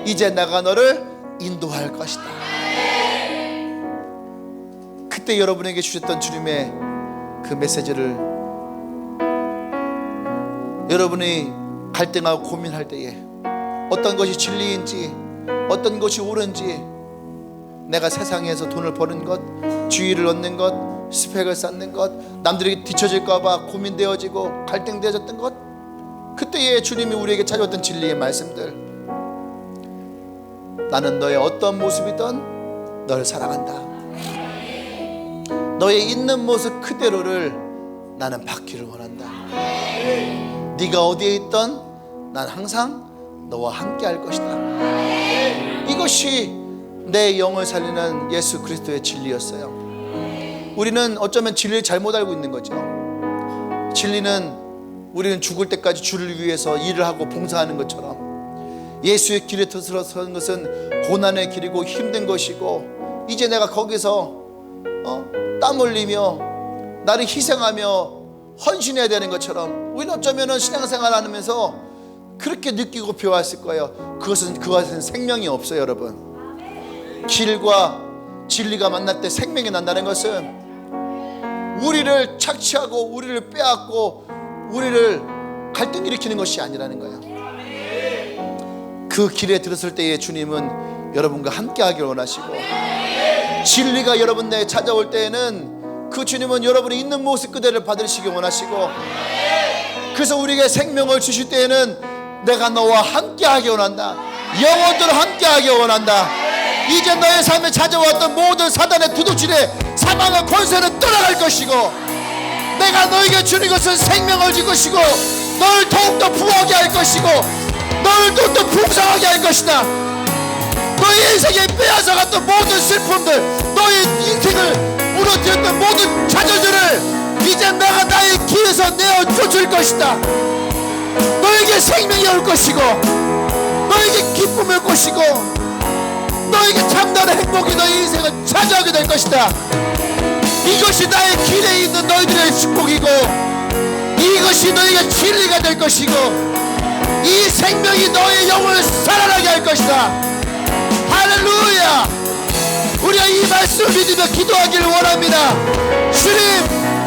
S1: 이제 내가 너를 인도할 것이다. 그때 여러분에게 주셨던 주님의 그 메시지를 여러분이 갈등하고 고민할 때에 어떤 것이 진리인지, 어떤 것이 옳은지, 내가 세상에서 돈을 버는 것, 지위를 얻는 것, 스펙을 쌓는 것, 남들에게 뒤처질까봐 고민되어지고 갈등되어졌던 것, 그때에 주님이 우리에게 찾아왔던 진리의 말씀들, 나는 너의 어떤 모습이든 너를 사랑한다. 너의 있는 모습 그대로를 나는 받기를 원한다. 네가 어디에 있든 난 항상 너와 함께 할 것이다. 이것이 내 영을 살리는 예수 그리스도의 진리였어요. 우리는 어쩌면 진리를 잘못 알고 있는 거죠. 진리는 우리는 죽을 때까지 주를 위해서 일을 하고 봉사하는 것처럼 예수의 길에 들어서는 것은 고난의 길이고 힘든 것이고, 이제 내가 거기서 땀 흘리며 나를 희생하며 헌신해야 되는 것처럼 우리는 어쩌면 신앙생활 하면서 그렇게 느끼고 배워왔을 거예요. 그것은 생명이 없어요. 여러분, 길과 진리가 만날 때 생명이 난다는 것은 우리를 착취하고 우리를 빼앗고 우리를 갈등 일으키는 것이 아니라는 거예요. 그 길에 들었을 때에 주님은 여러분과 함께 하길 원하시고, 진리가 여러분 내에 찾아올 때에는 그 주님은 여러분이 있는 모습 그대를 받으시기 원하시고, 그래서 우리에게 생명을 주실 때에는 내가 너와 함께 하기 원한다, 영원토록 함께 하기 원한다. 이제 너의 삶에 찾아왔던 모든 사단의 두둑질에 사망의 권세는 떠나갈 것이고, 내가 너에게 주는 것은 생명을 줄 것이고, 너를 더욱더 부하게 할 것이고, 너를 더욱더 풍성하게 할 것이다. 너의 인생에 빼앗아갔던 모든 슬픔들, 너의 인생을 무너뜨렸던 모든 좌절들을 이제 내가 나의 길에서 내어 쫓을 것이다. 너에게 생명이 올 것이고, 너에게 기쁨이 올 것이고, 너에게 참다른 행복이 너의 인생을 찾아오게 될 것이다. 이것이 나의 길에 있는 너희들의 축복이고, 이것이 너에게 진리가 될 것이고, 이 생명이 너의 영혼을 살아나게 할 것이다. 할렐루야. 우리가 이 말씀을 믿으며 기도하기를 원합니다. 주님,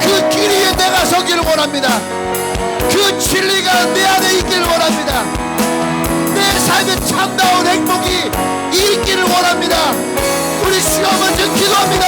S1: 그 길 위에 내가 서기를 원합니다. 그 진리가 내 안에 있기를 원합니다. 내 삶에 참다운 행복이 있기를 원합니다. 우리 주여 먼저 기도합니다.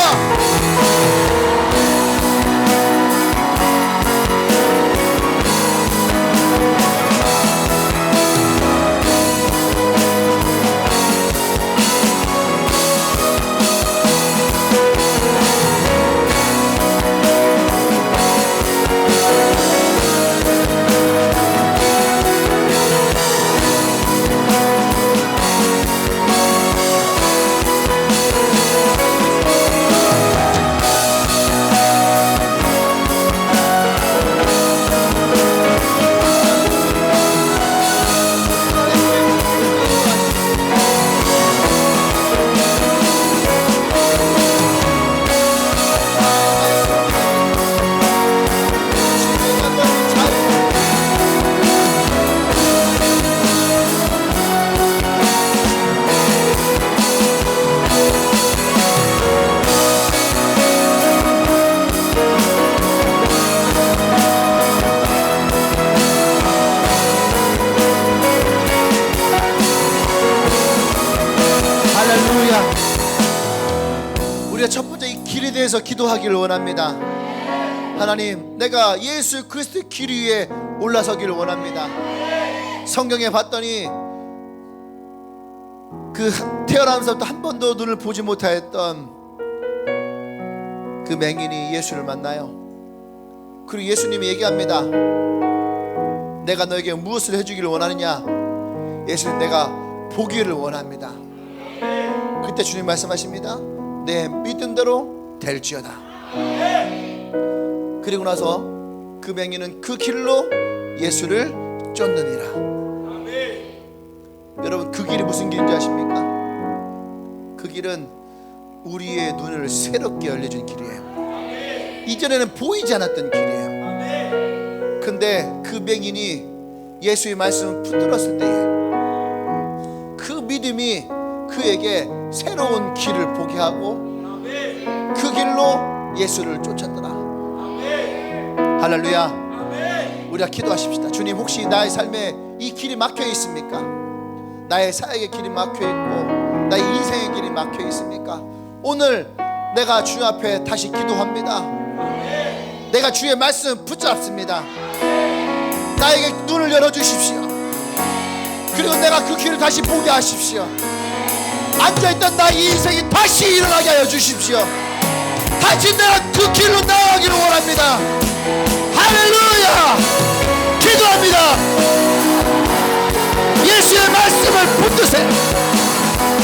S1: 우리가 첫 번째 이 길에 대해서 기도하기를 원합니다. 하나님, 내가 예수 그리스도의 길 위에 올라서기를 원합니다. 성경에 봤더니 그 태어나면서부터 한 번도 눈을 보지 못하였던 그 맹인이 예수를 만나요. 그리고 예수님이 얘기합니다. 내가 너에게 무엇을 해주기를 원하느냐? 예수님, 내가 보기를 원합니다. 그때 주님 말씀하십니다. 내 믿음대로 될지어다. 그리고 나서 그 맹인은 그 길로 예수를 쫓느니라. 여러분, 그 길이 무슨 길인지 아십니까? 그 길은 우리의 눈을 새롭게 열려준 길이에요. 이전에는 보이지 않았던 길이에요. 근데 그 맹인이 예수의 말씀을 붙들었을 때에 그 믿음이 그에게 새로운 길을 보게 하고 그 길로 예수를 쫓았더라. 할렐루야. 우리가 기도하십시다. 주님, 혹시 나의 삶에 이 길이 막혀 있습니까? 나의 사역의 길이 막혀 있고 나의 인생의 길이 막혀 있습니까? 오늘 내가 주 앞에 다시 기도합니다. 내가 주의 말씀 붙잡습니다. 나에게 눈을 열어주십시오. 그리고 내가 그 길을 다시 보게 하십시오. 앉아있던 나의 인생이 다시 일어나게 하여 주십시오. 다시 내가 그 길로 나아가기를 원합니다. 할렐루야. 기도합니다. 예수의 말씀을 붙드세요.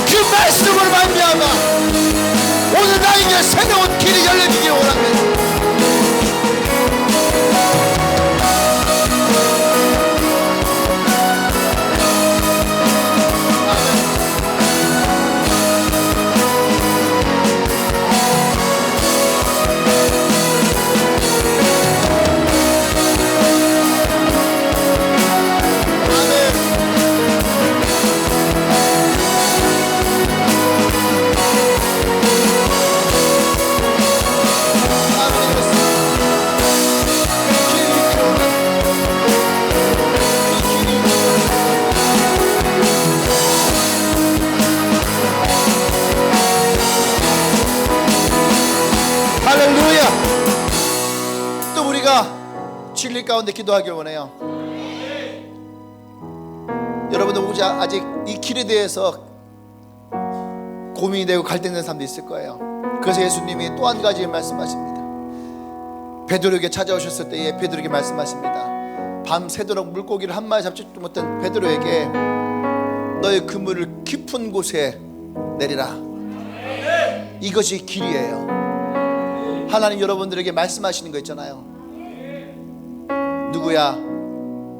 S1: 그 말씀을 말미암아 오늘 나에게 새로운 길이 열려지길 원합니다. 할렐루야. 또 우리가 진리 가운데 기도하길 원해요. 여러분들 혹시 아직 이 길에 대해서 고민이 되고 갈등되는 사람도 있을 거예요. 그래서 예수님이 또 한 가지 말씀하십니다. 베드로에게 찾아오셨을 때에 베드로에게 말씀하십니다. 밤새도록 물고기를 한 마리 잡지 못한 베드로에게 너의 그물을 깊은 곳에 내리라. 이것이 길이에요. 하나님 여러분들에게 말씀하시는 거 있잖아요. 누구야,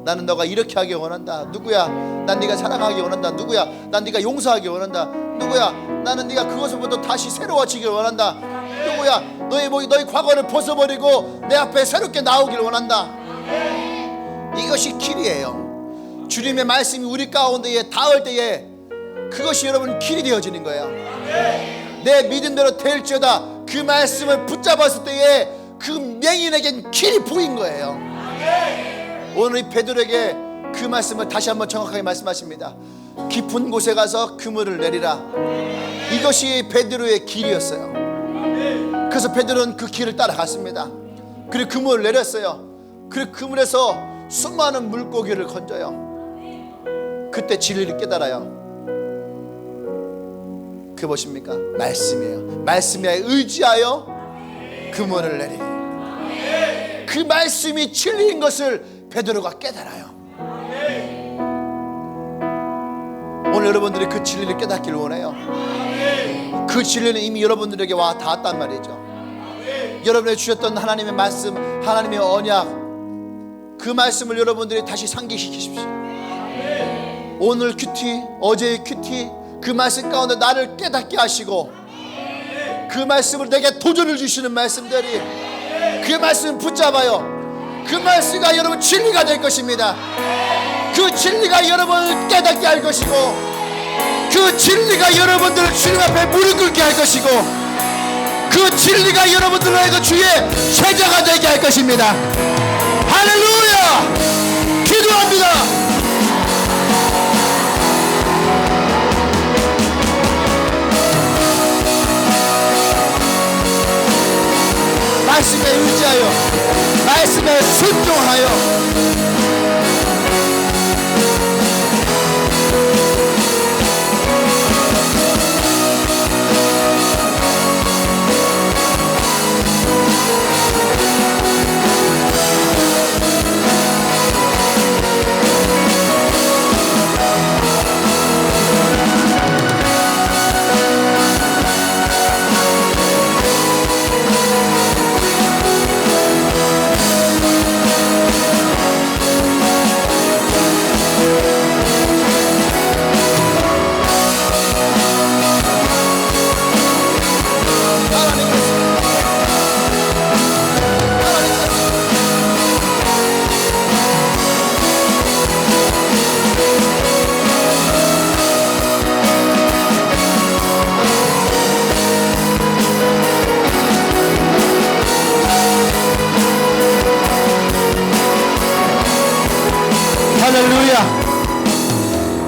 S1: 나는 너가 이렇게 하기 원한다. 누구야, 난 네가 사랑하기 원한다. 누구야, 난 네가 용서하기 원한다. 누구야, 나는 네가 그것으로부터 다시 새로워지길 원한다. 누구야, 너의 과거를 벗어버리고 내 앞에 새롭게 나오길 원한다. 이것이 길이에요. 주님의 말씀이 우리 가운데에 닿을 때에 그것이 여러분 길이 되어지는 거예요. 내 믿음대로 될지어다. 그 말씀을 붙잡았을 때에 그 맹인에겐 길이 보인 거예요. 오늘 이 베드로에게 그 말씀을 다시 한번 정확하게 말씀하십니다. 깊은 곳에 가서 그물을 내리라. 이것이 베드로의 길이었어요. 그래서 베드로는 그 길을 따라갔습니다. 그리고 그물을 내렸어요. 그리고 그물에서 수많은 물고기를 건져요. 그때 진리를 깨달아요. 그게 무엇입니까? 말씀이에요. 말씀에 의지하여 그물을 내리. 그 말씀이 진리인 것을 베드로가 깨달아요. 오늘 여러분들이 그 진리를 깨닫길 원해요. 그 진리는 이미 여러분들에게 와 닿았단 말이죠. 여러분에게 주셨던 하나님의 말씀, 하나님의 언약, 그 말씀을 여러분들이 다시 상기시키십시오. 오늘 큐티, 어제의 큐티, 그 말씀 가운데 나를 깨닫게 하시고 그 말씀을 내게 도전을 주시는 말씀들이, 그 말씀을 붙잡아요. 그 말씀이 여러분 진리가 될 것입니다. 그 진리가 여러분을 깨닫게 할 것이고, 그 진리가 여러분들을 주님 앞에 무릎 꿇게 할 것이고, 그 진리가 여러분들에게 주의 제자가 되게 할 것입니다. 할렐루야! 기도합니다. 말씀에 의지하여, 말씀에 순종하여,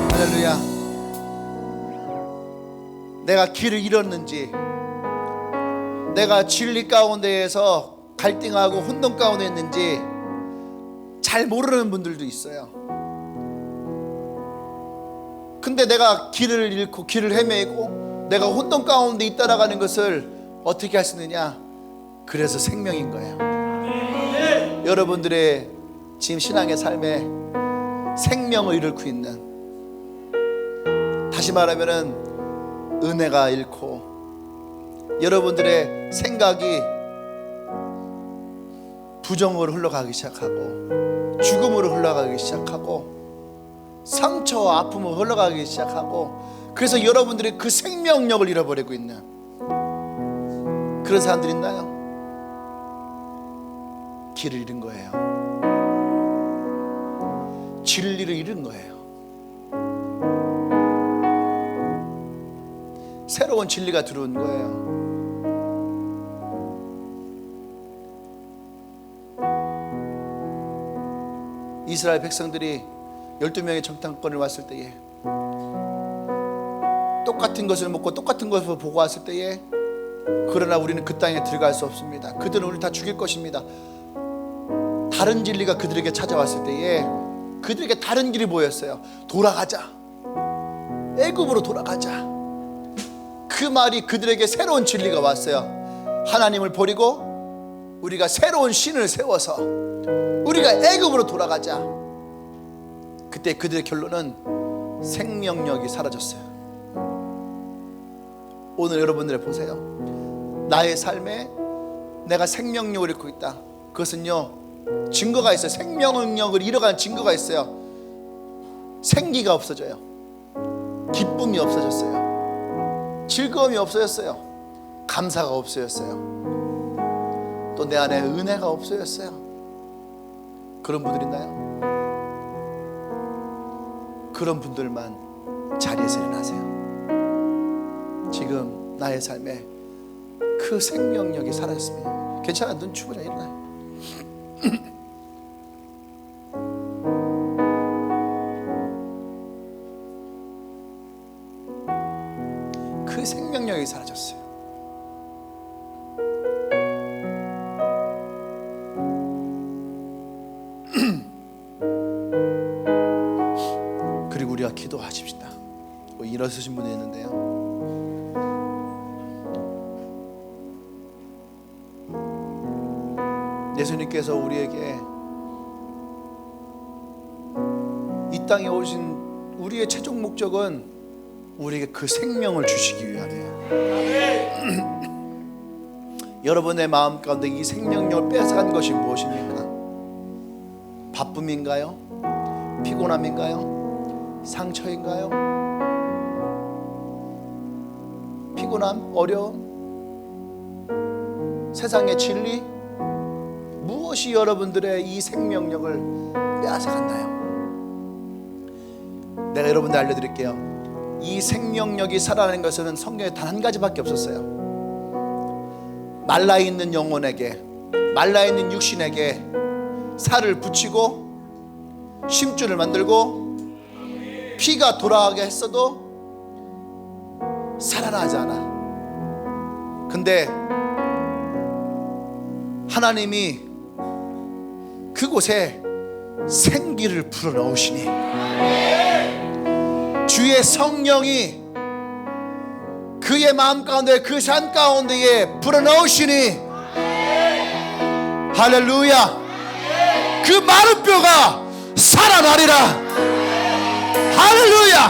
S1: 할렐루야. 내가 길을 잃었는지, 내가 진리 가운데에서 갈등하고 혼돈 가운데 있는지 잘 모르는 분들도 있어요. 근데 내가 길을 잃고 길을 헤매고 내가 혼돈 가운데 있다라는 것을 어떻게 할 수 있느냐? 그래서 생명인 거예요. 여러분들의 지금 신앙의 삶에 생명을 잃고 있는, 다시 말하면은 은혜가 잃고 여러분들의 생각이 부정으로 흘러가기 시작하고 죽음으로 흘러가기 시작하고 상처와 아픔으로 흘러가기 시작하고 그래서 여러분들이 그 생명력을 잃어버리고 있는 그런 사람들이 있나요? 길을 잃은 거예요. 진리를 잃은 거예요. 새로운 진리가 들어온 거예요. 이스라엘 백성들이 12명의 정탐꾼을 왔을 때에 똑같은 것을 먹고 똑같은 것을 보고 왔을 때에 그러나 우리는 그 땅에 들어갈 수 없습니다. 그들은 우리를 다 죽일 것입니다. 다른 진리가 그들에게 찾아왔을 때에 그들에게 다른 길이 보였어요. 돌아가자, 애굽으로 돌아가자. 그 말이 그들에게 새로운 진리가 왔어요. 하나님을 버리고 우리가 새로운 신을 세워서 우리가 애굽으로 돌아가자. 그때 그들의 결론은 생명력이 사라졌어요. 오늘 여러분들 보세요. 나의 삶에 내가 생명력을 잃고 있다. 그것은요, 증거가 있어요. 생명력을 잃어가는 증거가 있어요. 생기가 없어져요. 기쁨이 없어졌어요. 즐거움이 없어졌어요. 감사가 없어졌어요. 또 내 안에 은혜가 없어졌어요. 그런 분들 있나요? 그런 분들만 자리에서 일어나세요. 지금 나의 삶에 그 생명력이 사라졌습니다. 괜찮아, 눈 추부자 일어나요. 그 생명력이 사라졌어요. 그리고 우리가 기도하십시다. 일어서신 분이 있는데요, 예수님께서 우리에게 이 땅에 오신 우리의 최종 목적은 우리에게 그 생명을 주시기 위함이에요. 여러분의 마음 가운데 이 생명력을 뺏어간 것이 무엇입니까? 바쁨인가요? 피곤함인가요? 상처인가요? 피곤함? 어려움? 세상의 진리? 무엇이 여러분들의 이 생명력을 빼앗아갔나요? 내가 여러분들 알려드릴게요. 이 생명력이 살아나는 것은 성경에 단 한 가지밖에 없었어요. 말라있는 영혼에게, 말라있는 육신에게 살을 붙이고 심줄을 만들고 피가 돌아가게 했어도 살아나지 않아. 근데 하나님이 그곳에 생기를 불어넣으시니, 주의 성령이 그의 마음 가운데 그 산 가운데에 불어넣으시니, 할렐루야, 그 마른 뼈가 살아나리라. 할렐루야.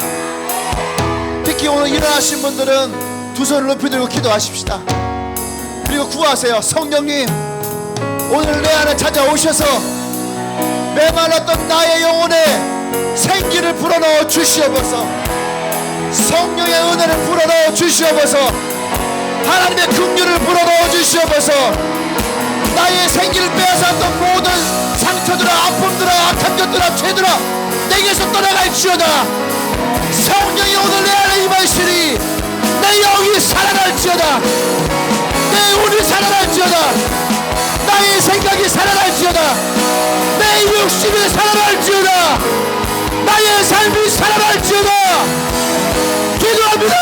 S1: 특히 오늘 일어나신 분들은 두 손을 높이 들고 기도하십시다. 그리고 구하세요. 성령님, 오늘 내 안에 찾아오셔서 메말랐던 나의 영혼에 생기를 불어넣어 주시옵소서. 성령의 은혜를 불어넣어 주시옵소서. 하나님의 긍휼을 불어넣어 주시옵소서. 나의 생기를 빼앗았던 모든 상처들아, 아픔들아, 악한 것들아, 죄들아 내게서 떠나갈지어다. 성령이 오늘 내 안에 임하시니 내 영이 살아날지어다. 내 운이 살아날지어다. 나의 생각이 살아날지어다. 내 육신이 살아날지어다. 나의 삶이 살아날지어다. 기도합니다.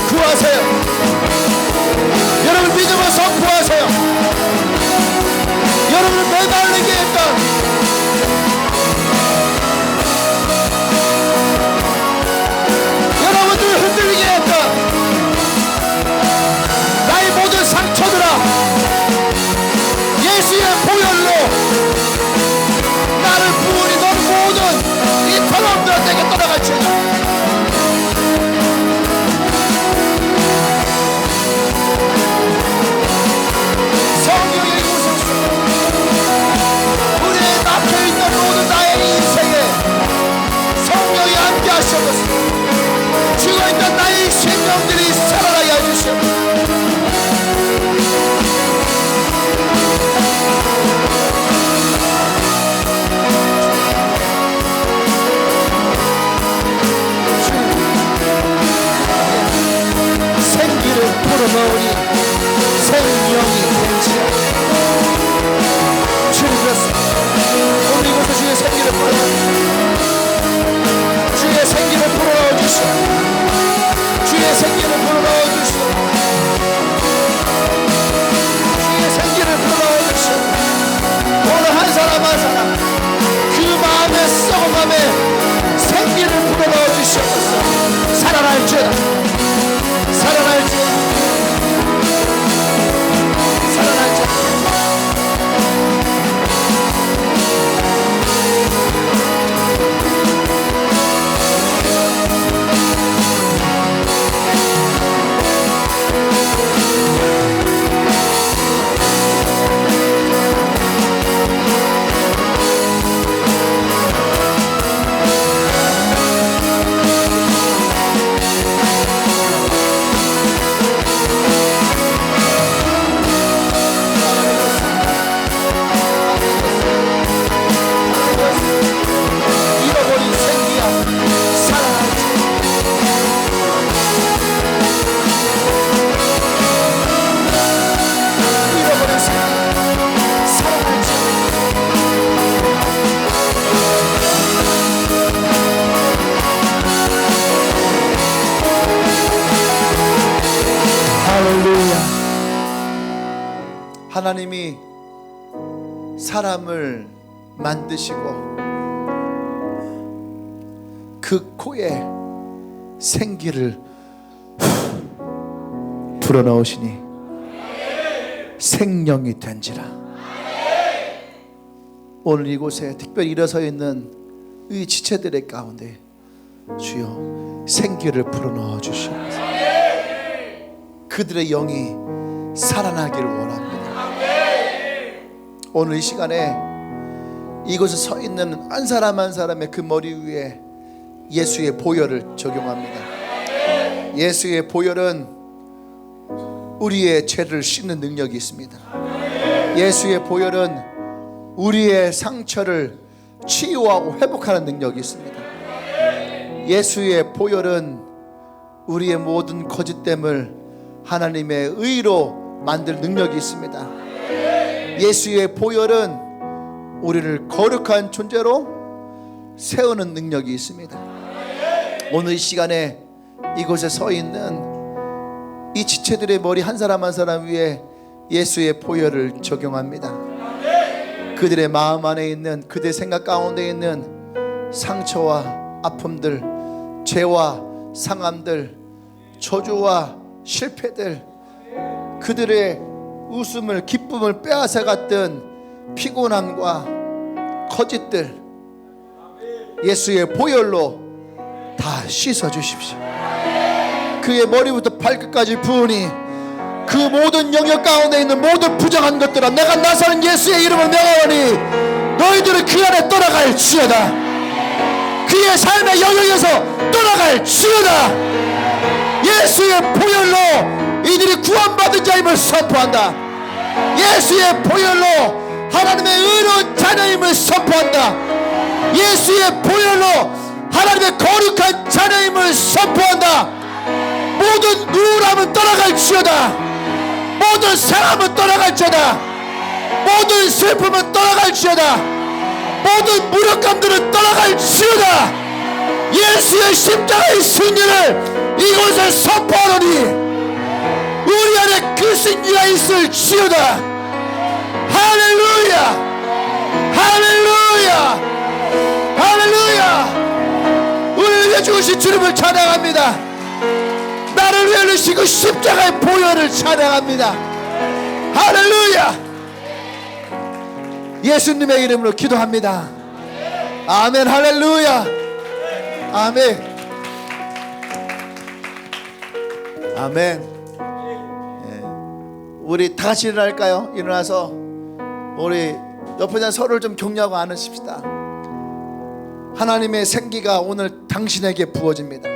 S1: 구하세요. 여러분 믿음을 선포하세요. 여러분을 매달리게 했던, 여러분들을 흔들리게 했던 나의 모든 상처 하나님이 사람을 만드시고 그 코에 생기를 불어넣으시니 생명이 된지라. 오늘 이곳에 특별히 일어서 있는 이 지체들의 가운데 주여 생기를 불어넣어 주시옵소서. 그들의 영이 살아나기를 원합니다. 오늘 이 시간에 이곳에 서 있는 한 사람 한 사람의 그 머리 위에 예수의 보혈을 적용합니다. 예수의 보혈은 우리의 죄를 씻는 능력이 있습니다. 예수의 보혈은 우리의 상처를 치유하고 회복하는 능력이 있습니다. 예수의 보혈은 우리의 모든 거짓됨을 하나님의 의로 만들 능력이 있습니다. 예수의 보혈은 우리를 거룩한 존재로 세우는 능력이 있습니다. 오늘 이 시간에 이곳에 서 있는 이 지체들의 머리 한 사람 한 사람 위에 예수의 보혈을 적용합니다. 그들의 마음 안에 있는, 그들의 생각 가운데 있는 상처와 아픔들, 죄와 상함들, 저주와 실패들, 그들의 웃음을, 기쁨을 빼앗아갔던 피곤함과 거짓들 예수의 보혈로 다 씻어주십시오. 그의 머리부터 발끝까지 부으니 그 모든 영역 가운데 있는 모든 부정한 것들아, 내가 나서는 예수의 이름을 명하오니 너희들은 그 안에 떠나갈지어다. 그의 삶의 영역에서 떠나갈지어다. 예수의 보혈로 이들이 구원받은 자임을 선포한다. 예수의 보혈로 하나님의 의로운 자녀임을 선포한다. 예수의 보혈로 하나님의 거룩한 자녀임을 선포한다. 모든 우울함은 떠나갈지어다. 모든 상함은 떠나갈지어다. 모든 슬픔은 떠나갈지어다. 모든 무력감들은 떠나갈지어다. 예수의 십자가의 승리를 이곳에 선포하노니 우리 안에 그 승리가 있을지어다. 할렐루야, 할렐루야, 할렐루야. 우리를 위해 죽으신 주님을 찬양합니다. 나를 위해 흘리시고 십자가의 보혈을 찬양합니다. 할렐루야. 예수님의 이름으로 기도합니다. 아멘. 할렐루야. 아멘. 아멘. 우리 다 같이 일어날까요? 일어나서 우리 옆에 있는 서로를 좀 격려하고 안으십시다. 하나님의 생기가 오늘 당신에게 부어집니다.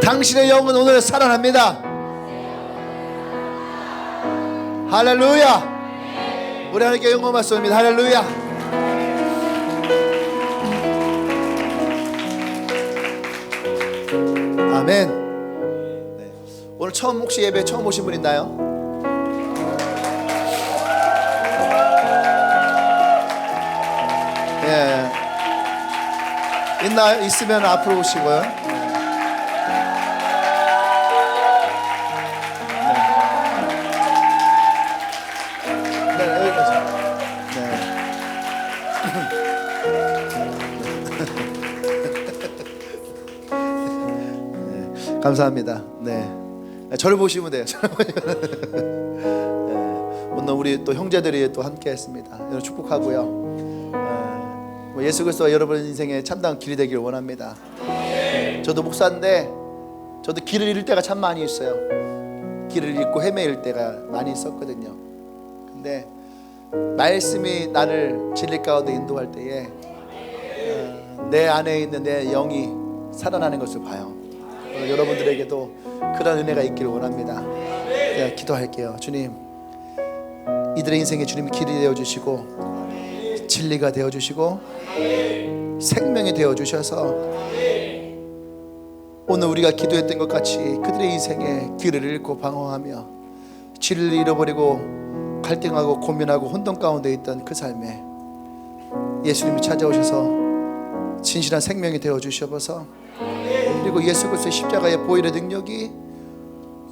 S1: 당신의 영은 오늘 살아납니다. 할렐루야. 우리 하나님께 영광 받습니다. 할렐루야. 아멘. 네. 오늘 처음 혹시 예배 처음 오신 분 있나요? 예. 있나요? 있으면 앞으로 오시고요. 감사합니다. 네, 저를 보시면 돼요. 오늘 우리 또 형제들이 또 함께했습니다. 여러분 축복하고요. 예수 그리스도가 여러분 인생의 참다운 길이 되기를 원합니다. 저도 목사인데 저도 길을 잃을 때가 참 많이 있어요. 길을 잃고 헤매일 때가 많이 있었거든요. 근데 말씀이 나를 진리 가운데 인도할 때에 내 안에 있는 내 영이 살아나는 것을 봐요. 여러분들에게도 그런 은혜가 있기를 원합니다. 네, 기도할게요. 주님, 이들의 인생에 주님이 길이 되어주시고 진리가 되어주시고 생명이 되어주셔서 오늘 우리가 기도했던 것 같이 그들의 인생에 길을 잃고 방황하며 진리를 잃어버리고 갈등하고 고민하고 혼돈 가운데 있던 그 삶에 예수님이 찾아오셔서 진실한 생명이 되어주셔서 그리고 예수 그리스도의 십자가의 보혈의 능력이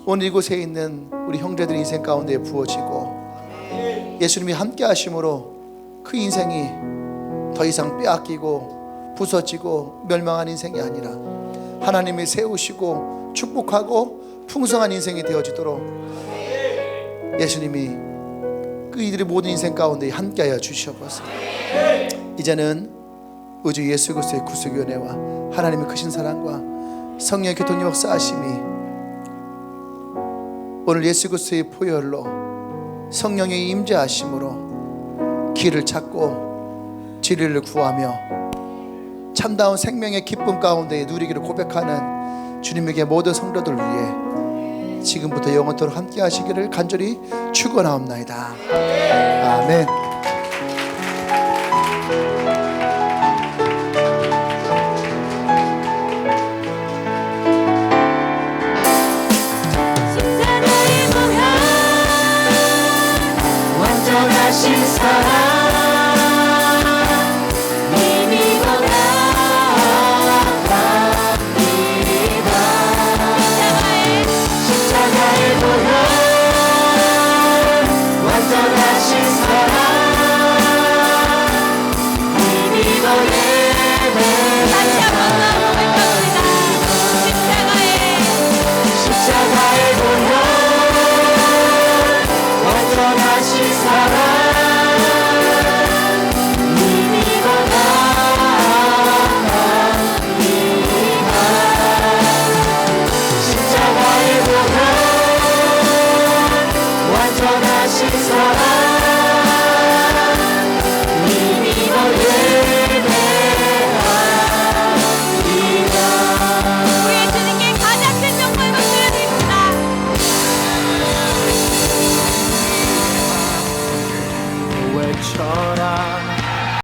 S1: 오늘 이곳에 있는 우리 형제들 인생 가운데 부어지고 예수님이 함께 하심으로 그 인생이 더 이상 빼앗기고 부서지고 멸망한 인생이 아니라 하나님이 세우시고 축복하고 풍성한 인생이 되어지도록 예수님이 그 이들의 모든 인생 가운데 함께하여 주시옵소서. 이제는 우주 예수 그리스도의 구속의 은혜와 하나님의 크신 사랑과 성령의 교통 역사하심이 오늘 예수 그리스도의 보혈로 성령의 임재하심으로 길을 찾고 진리를 구하며 참다운 생명의 기쁨 가운데 누리기를 고백하는 주님에게 모든 성도들 위해 지금부터 영원토록 함께 하시기를 간절히 축원하옵나이다. 아멘.
S2: 완전하신 사랑